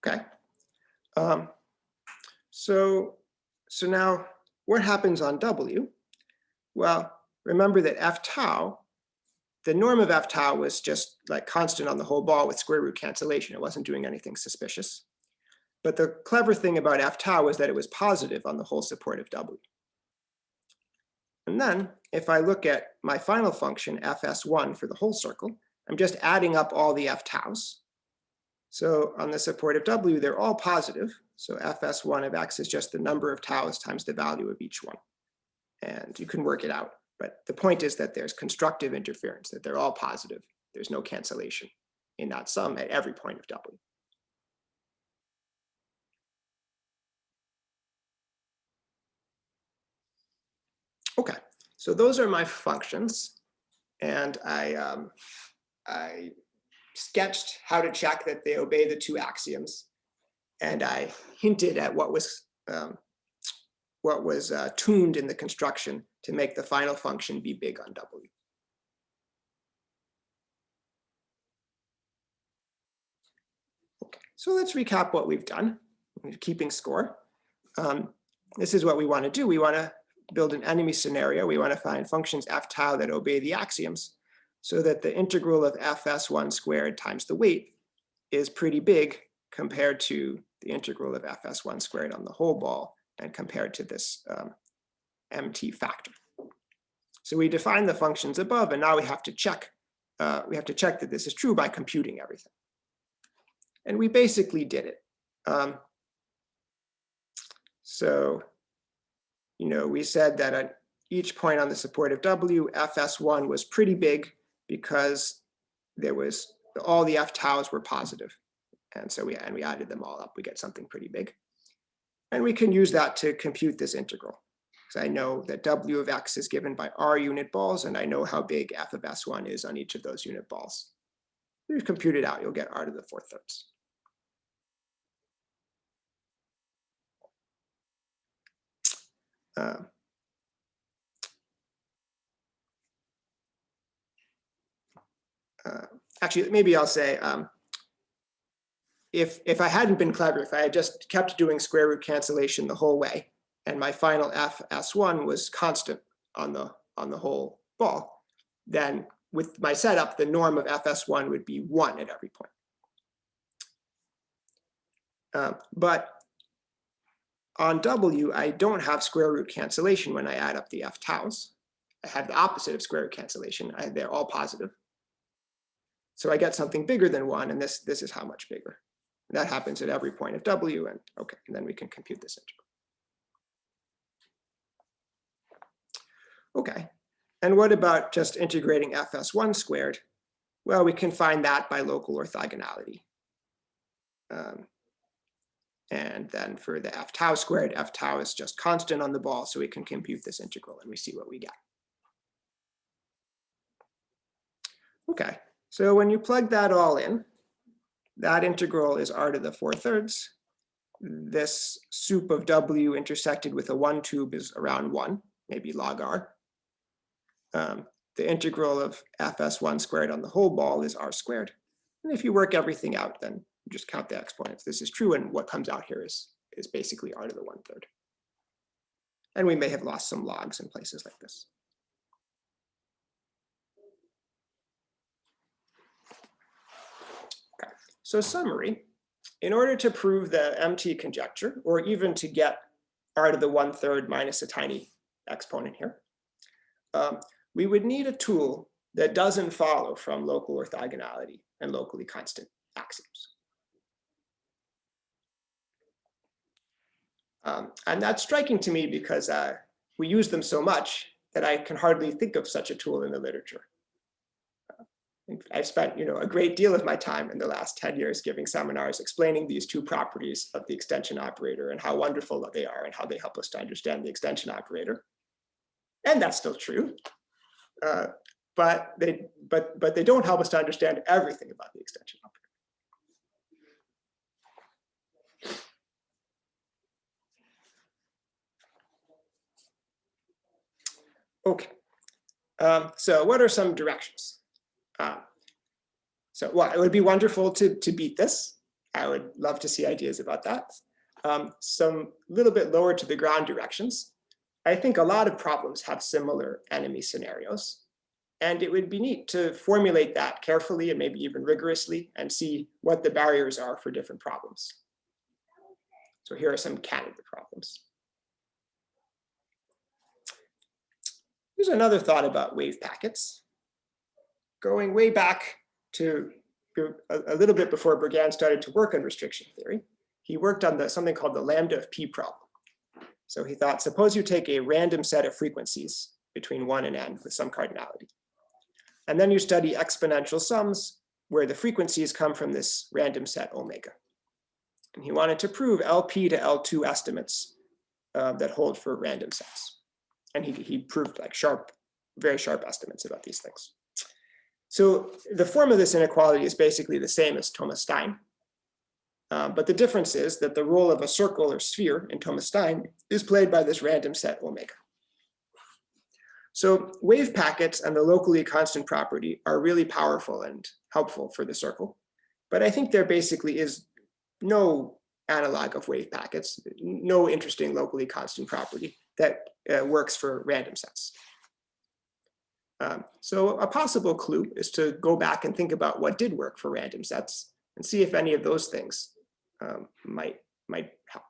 Okay. So now what happens on W? Well, remember that f tau, the norm of f tau was just like constant on the whole ball with square root cancellation. It wasn't doing anything suspicious. But the clever thing about f tau was that it was positive on the whole support of W. And then if I look at my final function, fs1 for the whole circle, I'm just adding up all the f taus. So on the support of W, they're all positive. So fs1 of x is just the number of taus times the value of each one. And you can work it out. But the point is that there's constructive interference, that they're all positive. There's no cancellation in that sum at every point of W. Okay, so those are my functions. And I sketched how to check that they obey the two axioms. And I hinted at what was tuned in the construction to make the final function be big on W. Okay, so let's recap what we've done. We're keeping score. This is what we want to do. We want to build an enemy scenario. We want to find functions f tau that obey the axioms so that the integral of fs1 squared times the weight is pretty big compared to the integral of fs1 squared on the whole ball and compared to this MT factor. So we define the functions above, and now we have to check. That this is true by computing everything. And we basically did it. So, we said that at each point on the support of W, fs1 was pretty big because there was all the f taus were positive. And so we added them all up, we get something pretty big. And we can use that to compute this integral. Because I know that W of x is given by r unit balls, and I know how big f of s1 is on each of those unit balls. If you compute it out, you'll get r to the 4/3. Actually, maybe I'll say, if I hadn't been clever, if I had just kept doing square root cancellation the whole way, and my final fs1 was constant on the whole ball, then with my setup, the norm of fs1 would be 1 at every point. But on W, I don't have square root cancellation when I add up the f taus. I have the opposite of square root cancellation. They're all positive. So I get something bigger than 1, and this is how much bigger. And that happens at every point of W, and okay, and then we can compute this integral. Okay, and what about just integrating fs1 squared? Well, we can find that by local orthogonality. And then for the f tau squared, f tau is just constant on the ball, so we can compute this integral, and we see what we get. Okay, so when you plug that all in, that integral is r to the 4/3. This soup of W intersected with a 1 tube is around 1, maybe log r. The integral of fs1 squared on the whole ball is r squared. And if you work everything out, then you just count the exponents. This is true, and what comes out here is basically r to the 1/3. And we may have lost some logs in places like this. Okay. So summary, in order to prove the MT conjecture, or even to get r to the 1/3 minus a tiny exponent here, we would need a tool that doesn't follow from local orthogonality and locally constant axioms. And that's striking to me because we use them so much that I can hardly think of such a tool in the literature. I've spent a great deal of my time in the last 10 years giving seminars explaining these two properties of the extension operator and how wonderful they are and how they help us to understand the extension operator. And that's still true. But they don't help us to understand everything about the extension operator. Okay, so what are some directions? So well, it would be wonderful to beat this. I would love to see ideas about that. Some little bit lower to the ground directions. I think a lot of problems have similar enemy scenarios. And it would be neat to formulate that carefully and maybe even rigorously and see what the barriers are for different problems. So here are some candidate problems. Here's another thought about wave packets. Going way back to a little bit before Bergan started to work on restriction theory, he worked on something called the lambda of p problem. So he thought, suppose you take a random set of frequencies between 1 and n with some cardinality. And then you study exponential sums where the frequencies come from this random set omega. And he wanted to prove LP to L2 estimates that hold for random sets. And he proved like very sharp estimates about these things. So the form of this inequality is basically the same as Thomas Stein. But the difference is that the role of a circle or sphere in Thomas Stein is played by this random set omega. So wave packets and the locally constant property are really powerful and helpful for the circle. But I think there basically is no analog of wave packets, no interesting locally constant property that works for random sets. So a possible clue is to go back and think about what did work for random sets and see if any of those things might help.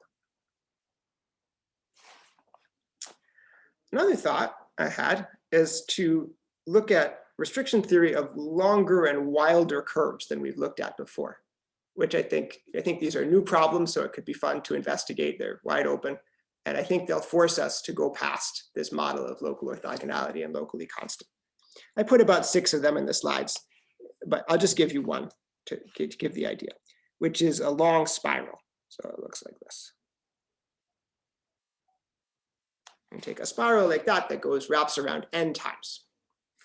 Another thought I had is to look at restriction theory of longer and wilder curves than we've looked at before, which I think these are new problems, so it could be fun to investigate. They're wide open, and I think they'll force us to go past this model of local orthogonality and locally constant. I put about 6 of them in the slides, but I'll just give you one to give the idea, which is a long spiral. So it looks like this. And take a spiral like that wraps around n times.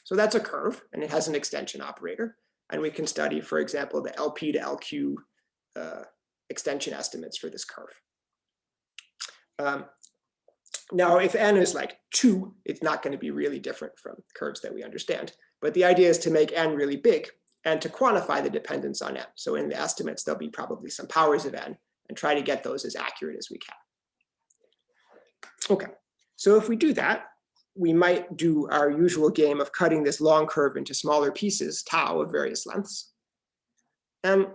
So that's a curve, and it has an extension operator. And we can study, for example, the LP to LQ extension estimates for this curve. Now, if n is like 2, it's not going to be really different from curves that we understand. But the idea is to make n really big and to quantify the dependence on n. So in the estimates, there'll be probably some powers of n, and try to get those as accurate as we can. Okay, so if we do that, we might do our usual game of cutting this long curve into smaller pieces, tau of various lengths. And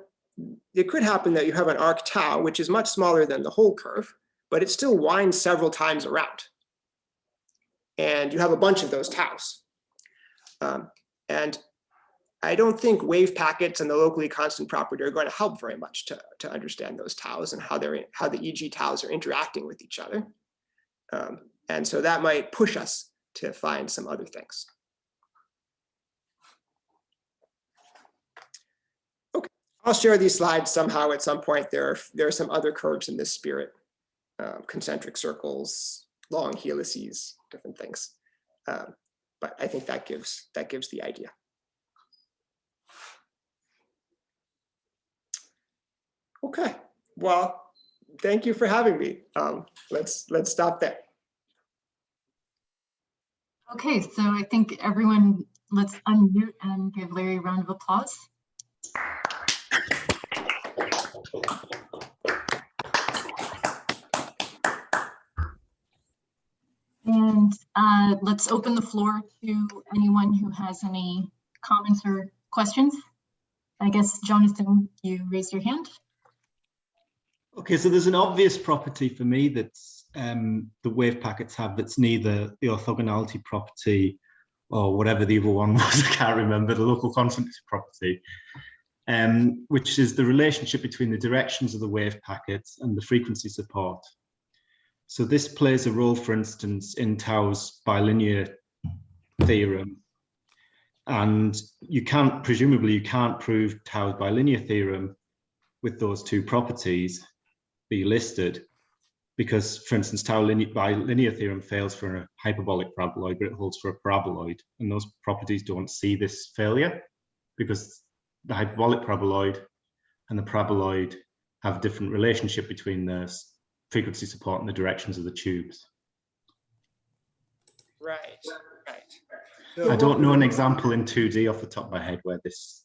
it could happen that you have an arc tau, which is much smaller than the whole curve, but it still winds several times around. And you have a bunch of those taus. And I don't think wave packets and the locally constant property are going to help very much to understand those taus and how the EG taus are interacting with each other. And so that might push us to find some other things. Okay, I'll share these slides somehow at some point. There are some other curves in this spirit, concentric circles, long helices, different things. But I think that gives the idea. Okay, well, thank you for having me. Let's stop there. Okay, so I think everyone, let's unmute and give Larry a round of applause. And let's open the floor to anyone who has any comments or questions. I guess, Jonathan, you raised your hand. Okay, so there's an obvious property for me that's the wave packets have that's neither the orthogonality property or whatever the other one was, I can't remember, the local constantly property, which is the relationship between the directions of the wave packets and the frequency support. So this plays a role, for instance, in Tau's bilinear theorem. And presumably you can't prove Tau's bilinear theorem with those two properties that you listed, because, for instance, Tau bilinear theorem fails for a hyperbolic paraboloid, but it holds for a paraboloid. And those properties don't see this failure because the hyperbolic paraboloid and the paraboloid have a different relationship between the frequency support and the directions of the tubes. Right, right. So, I don't know an example in 2D off the top of my head where this.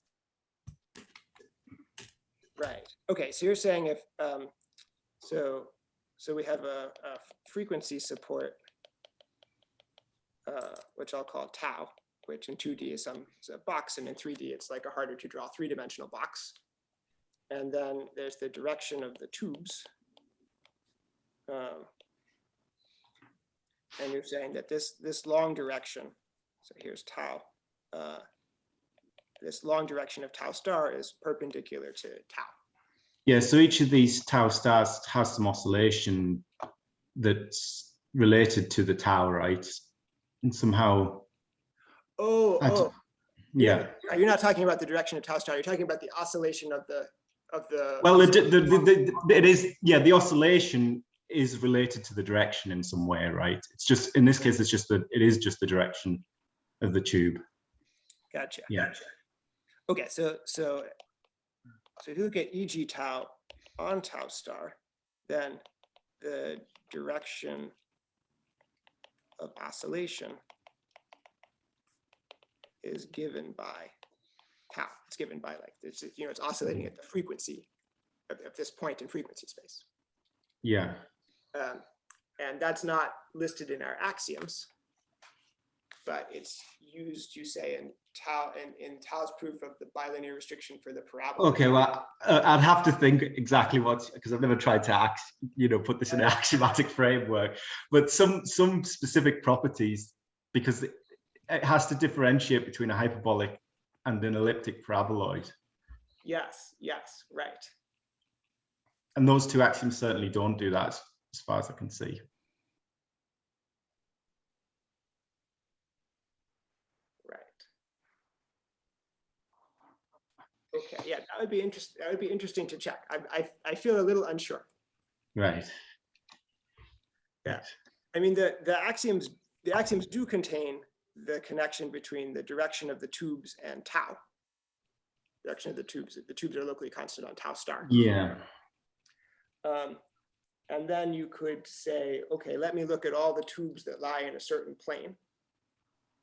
Right. Okay. So you're saying if so we have a frequency support, which I'll call tau, which in 2D is a box, and in 3D it's like a harder to draw three-dimensional box. And then there's the direction of the tubes. And you're saying that this long direction, so here's tau, this long direction of tau star is perpendicular to tau. Yeah, so each of these tau stars has some oscillation that's related to the tau, right? And somehow. Yeah. You're not talking about the direction of tau star. You're talking about the oscillation of the. Well, it is. Yeah, the oscillation is related to the direction in some way, right? It's just in this case, it is just the direction of the tube. Gotcha. Yeah. Okay, so if you look at EG tau on tau star, then the direction of oscillation is given by tau. It's given by like this, it's oscillating at the frequency of this point in frequency space. Yeah. And that's not listed in our axioms, but it's used, you say, in Tau's proof of the bilinear restriction for the parabola. Okay, well, I'd have to think exactly because I've never tried to put this in an axiomatic framework, but some specific properties, because it has to differentiate between a hyperbolic and an elliptic paraboloid. Yes, right. And those two axioms certainly don't do that, as far as I can see. Okay, yeah, that would be interesting. That would be interesting to check. I feel a little unsure. Right. Yeah, I mean the axioms do contain the connection between the direction of the tubes and tau. Direction of the tubes are locally constant on tau star. Yeah. And then you could say, okay, let me look at all the tubes that lie in a certain plane.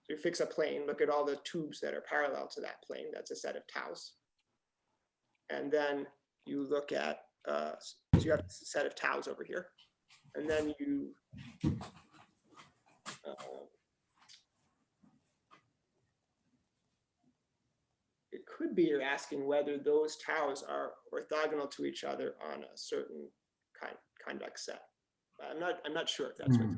So you fix a plane, look at all the tubes that are parallel to that plane. That's a set of taus. And then you look at, so you have a set of taus over here. And then you, it could be you're asking whether those taus are orthogonal to each other on a certain convex set. I'm not sure if that's true.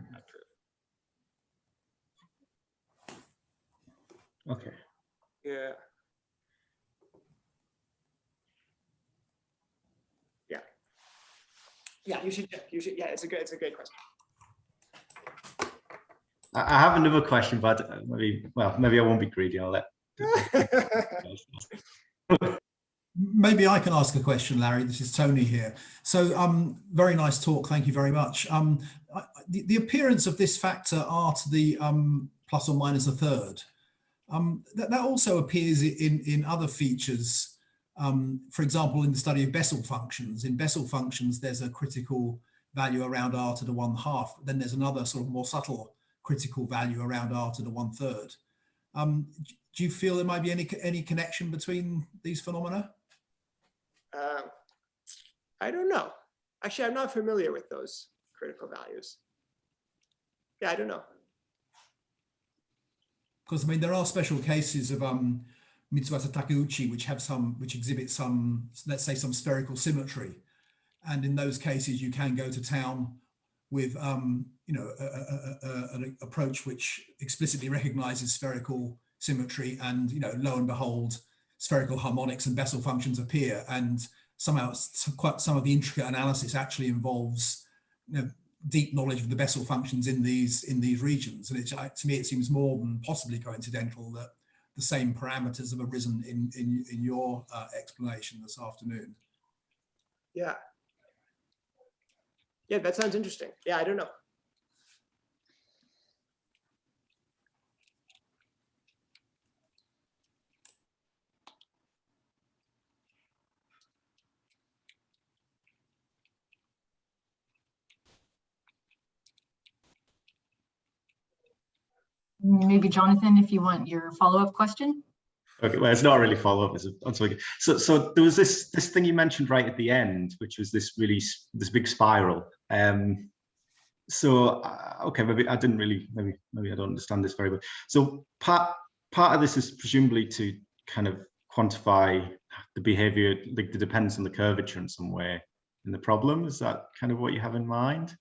Okay. Yeah. Yeah, you should. Yeah, it's a great question. I have another question, but maybe I won't be greedy. I'll let. Maybe I can ask a question, Larry. This is Tony here. So, very nice talk. Thank you very much. The appearance of this factor r to the plus or minus a third, that also appears in other features. For example, in the study of Bessel functions. In Bessel functions, there's a critical value around r to the 1/2. Then there's another sort of more subtle critical value around r to the 1/3. Do you feel there might be any connection between these phenomena? I don't know. Actually, I'm not familiar with those critical values. Yeah, I don't know. Because I mean, there are special cases of Mizuhara-Takeuchi which exhibit some, let's say, some spherical symmetry, and in those cases you can go to town with an approach which explicitly recognizes spherical symmetry, and lo and behold, spherical harmonics and Bessel functions appear, and somehow some of the intricate analysis actually involves deep knowledge of the Bessel functions in these regions. And to me, it seems more than possibly coincidental that the same parameters have arisen in your explanation this afternoon. Yeah. Yeah, that sounds interesting. Yeah, I don't know. Maybe Jonathan, if you want your follow-up question. Okay, well, it's not really follow up. So there was this thing you mentioned right at the end, which was this big spiral. Okay, maybe I didn't really, maybe I don't understand this very well. So part of this is presumably to kind of quantify the behavior, the dependence on the curvature in some way in the problem. Is that kind of what you have in mind?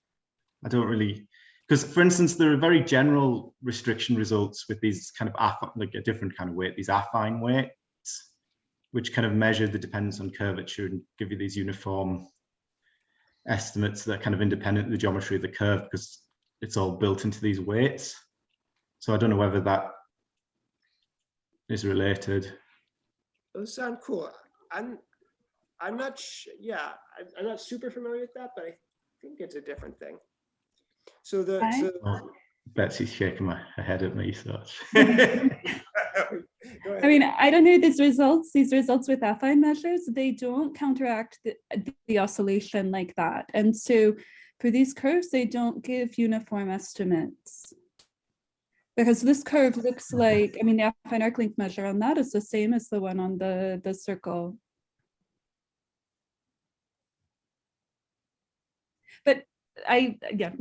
I don't really, because for instance, there are very general restriction results with these kind of like a different kind of weight, these affine weights, which kind of measure the dependence on curvature and give you these uniform estimates that are kind of independent of the geometry of the curve because it's all built into these weights. So I don't know whether that is related. Those sound cool. I'm not yeah, I'm not super familiar with that, but I think it's a different thing. So Oh, Betsy's shaking her head at me, so I mean, I don't know these results with affine measures, they don't counteract the oscillation like that. And so for these curves, they don't give uniform estimates. Because this curve looks like, I mean, the affine arc length measure on that is the same as the one on the circle. But yeah.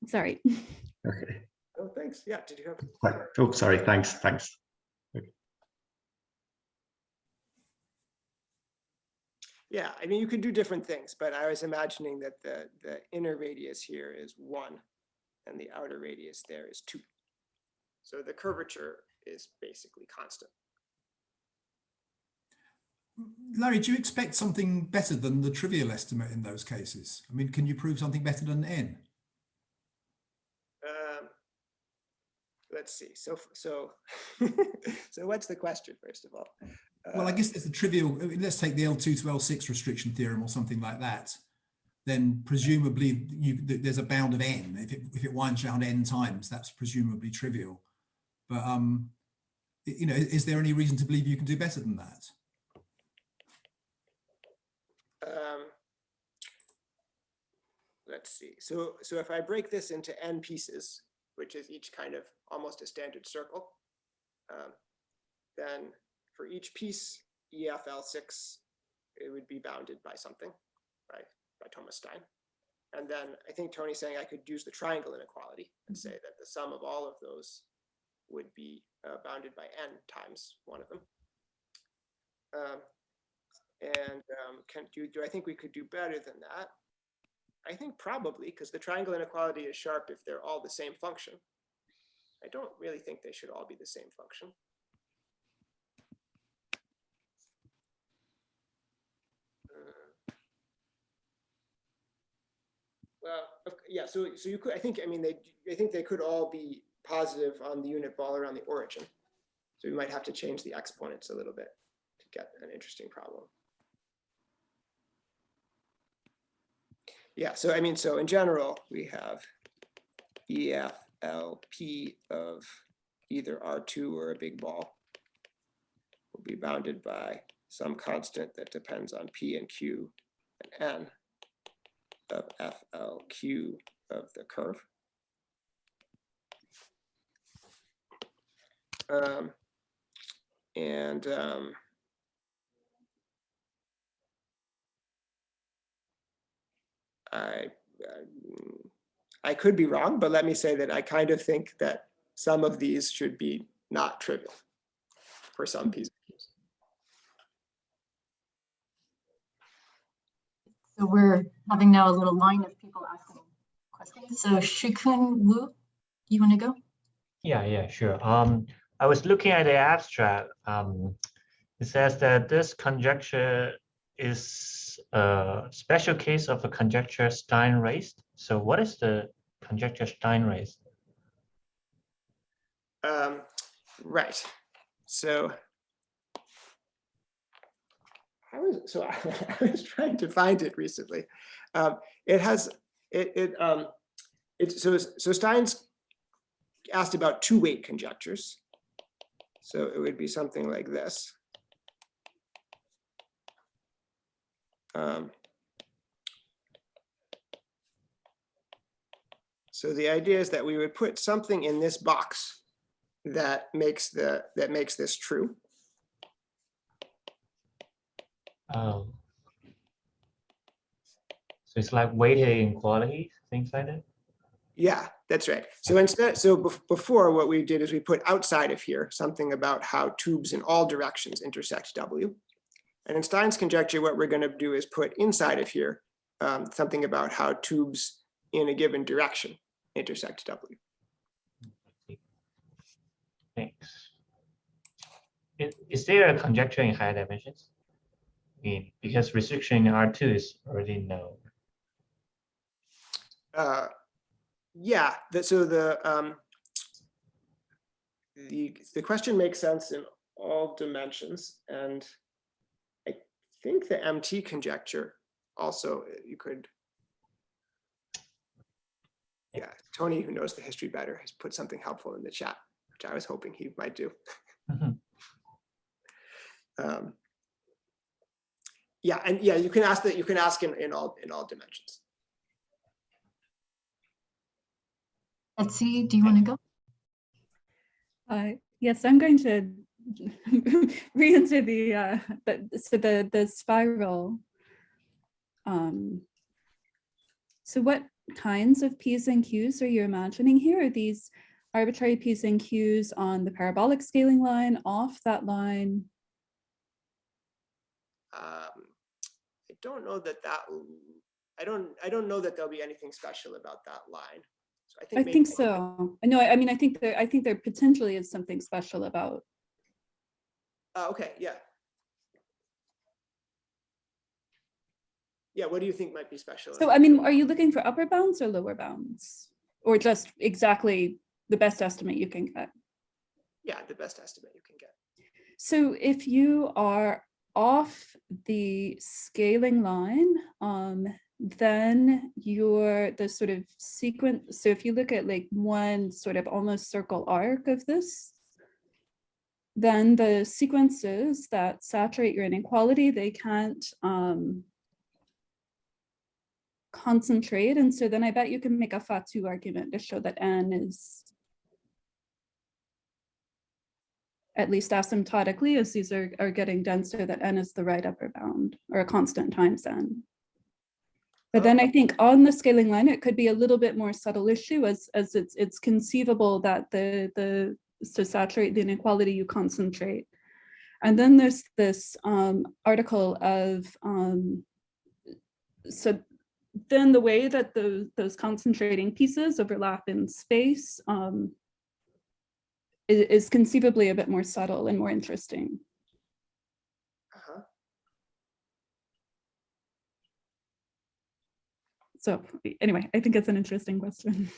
Sorry. okay. Oh, thanks. Yeah, did you have? Oh, sorry. Thanks. Okay. Yeah, I mean, you could do different things, but I was imagining that the inner radius here is 1 and the outer radius there is 2. So the curvature is basically constant. Larry, do you expect something better than the trivial estimate in those cases? I mean, can you prove something better than n? Let's see. So what's the question, first of all? Well, I guess there's the trivial, let's take the L2 to L6 restriction theorem or something like that. Then presumably there's a bound of n. If it winds around n times, that's presumably trivial. But you know, is there any reason to believe you can do better than that? Let's see. So if I break this into n pieces, which is each kind of almost a standard circle, then for each piece EFL6, it would be bounded by something, right? By Thomas Stein. And then I think Tony's saying I could use the triangle inequality and say that the sum of all of those would be bounded by n times one of them. Do I think we could do better than that? I think probably, because the triangle inequality is sharp if they're all the same function. I don't really think they should all be the same function. Well, yeah. So you could. I think they could all be positive on the unit ball around the origin. So we might have to change the exponents a little bit to get an interesting problem. Yeah. So I mean, so in general, we have EFLP of either R2 or a big ball will be bounded by some constant that depends on P and Q and N of FLQ of the curve. I could be wrong, but let me say that I kind of think that some of these should be not trivial for some pieces. So we're having now a little line of people asking questions. So Shikun Wu, you want to go? Yeah, sure. I was looking at the abstract. It says that this conjecture is a special case of a conjecture Stein raised. So what is the conjecture Stein raised? Right. So I was trying to find it recently. So Stein's asked about two-weight conjectures. So it would be something like this. So the idea is that we would put something in this box that makes this true. Oh. So it's like weighted inequality, things like that? Yeah, that's right. So instead, before what we did is we put outside of here something about how tubes in all directions intersect W. And in Stein's conjecture, what we're going to do is put inside of here something about how tubes in a given direction intersect W. Thanks. Is there a conjecture in higher dimensions? I mean, because restriction in R2 is already known. Yeah, so the question makes sense in all dimensions, and I think the MT conjecture also you could. Yeah, Tony, who knows the history better, has put something helpful in the chat, which I was hoping he might do. Yeah, and yeah, you can ask that. You can ask in all dimensions. Betsy, do you want to go? Yes, I'm going to re-enter the spiral. So what kinds of P's and Q's are you imagining here? Are these arbitrary P's and Q's on the parabolic scaling line, off that line? I don't know that I don't know that there'll be anything special about that line. So I think so. No, I mean, I think there potentially is something special about. Okay, yeah. Yeah, what do you think might be special? So, I mean, are you looking for upper bounds or lower bounds? Or just exactly the best estimate you can get? Yeah, the best estimate you can get. So if you are off the scaling line, then the sort of sequence, so if you look at like one sort of almost circle arc of this, then the sequences that saturate your inequality, they can't concentrate. And so then I bet you can make a Fatu argument to show that N is, at least asymptotically, as these are getting denser, that N is the right upper bound, or a constant times N. But then I think on the scaling line, it could be a little bit more subtle issue, as it's conceivable that to saturate the inequality, you concentrate. And then there's this article of, so then the way that those concentrating pieces overlap in space is conceivably a bit more subtle and more interesting. So anyway, I think it's an interesting question.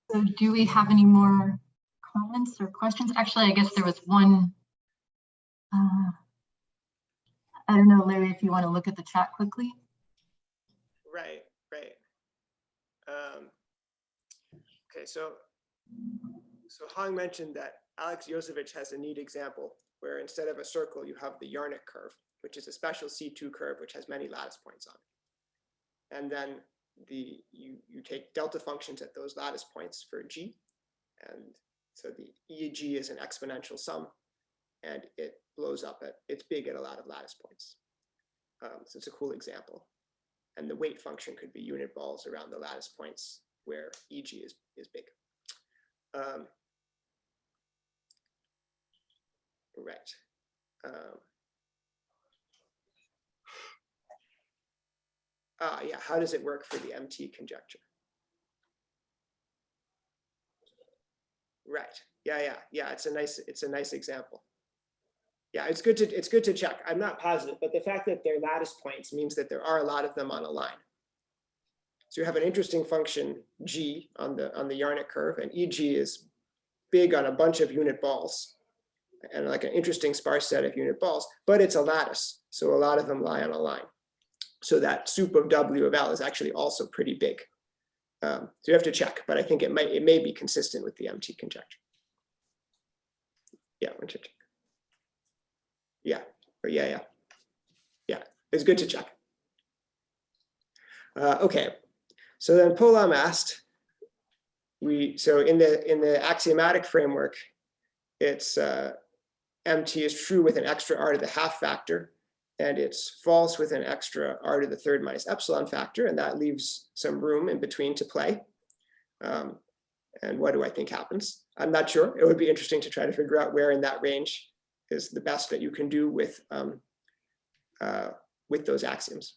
So do we have any more comments or questions? Actually, I guess there was one. I don't know, Larry, if you want to look at the chat quickly. Right. Okay, so Hong mentioned that Alex Josevich has a neat example where instead of a circle, you have the Yarnik curve, which is a special C2 curve, which has many lattice points on it. And then you take delta functions at those lattice points for G. And so the EG is an exponential sum, and it blows up it's big at a lot of lattice points. So it's a cool example. And the weight function could be unit balls around the lattice points where EG is big. Right. Yeah, how does it work for the MT conjecture? Right. Yeah. It's a nice example. Yeah, it's good to check. I'm not positive, but the fact that they're lattice points means that there are a lot of them on a line. So you have an interesting function G on the Yarnik curve, and EG is big on a bunch of unit balls, and like an interesting sparse set of unit balls, but it's a lattice, so a lot of them lie on a line. So that soup of W of L is actually also pretty big. So you have to check, but I think it may be consistent with the MT conjecture. Yeah, one should check. Yeah, yeah. It's good to check. Okay, so then Polam asked, so in the axiomatic framework, it's MT is true with an extra r to the half factor, and it's false with an extra r to the third minus epsilon factor, and that leaves some room in between to play. And what do I think happens? I'm not sure. It would be interesting to try to figure out where in that range is the best that you can do with those axioms.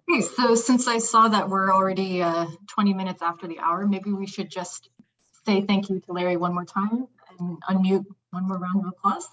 Okay, so since I saw that we're already 20 minutes after the hour, maybe we should just say thank you to Larry one more time and unmute one more round of applause.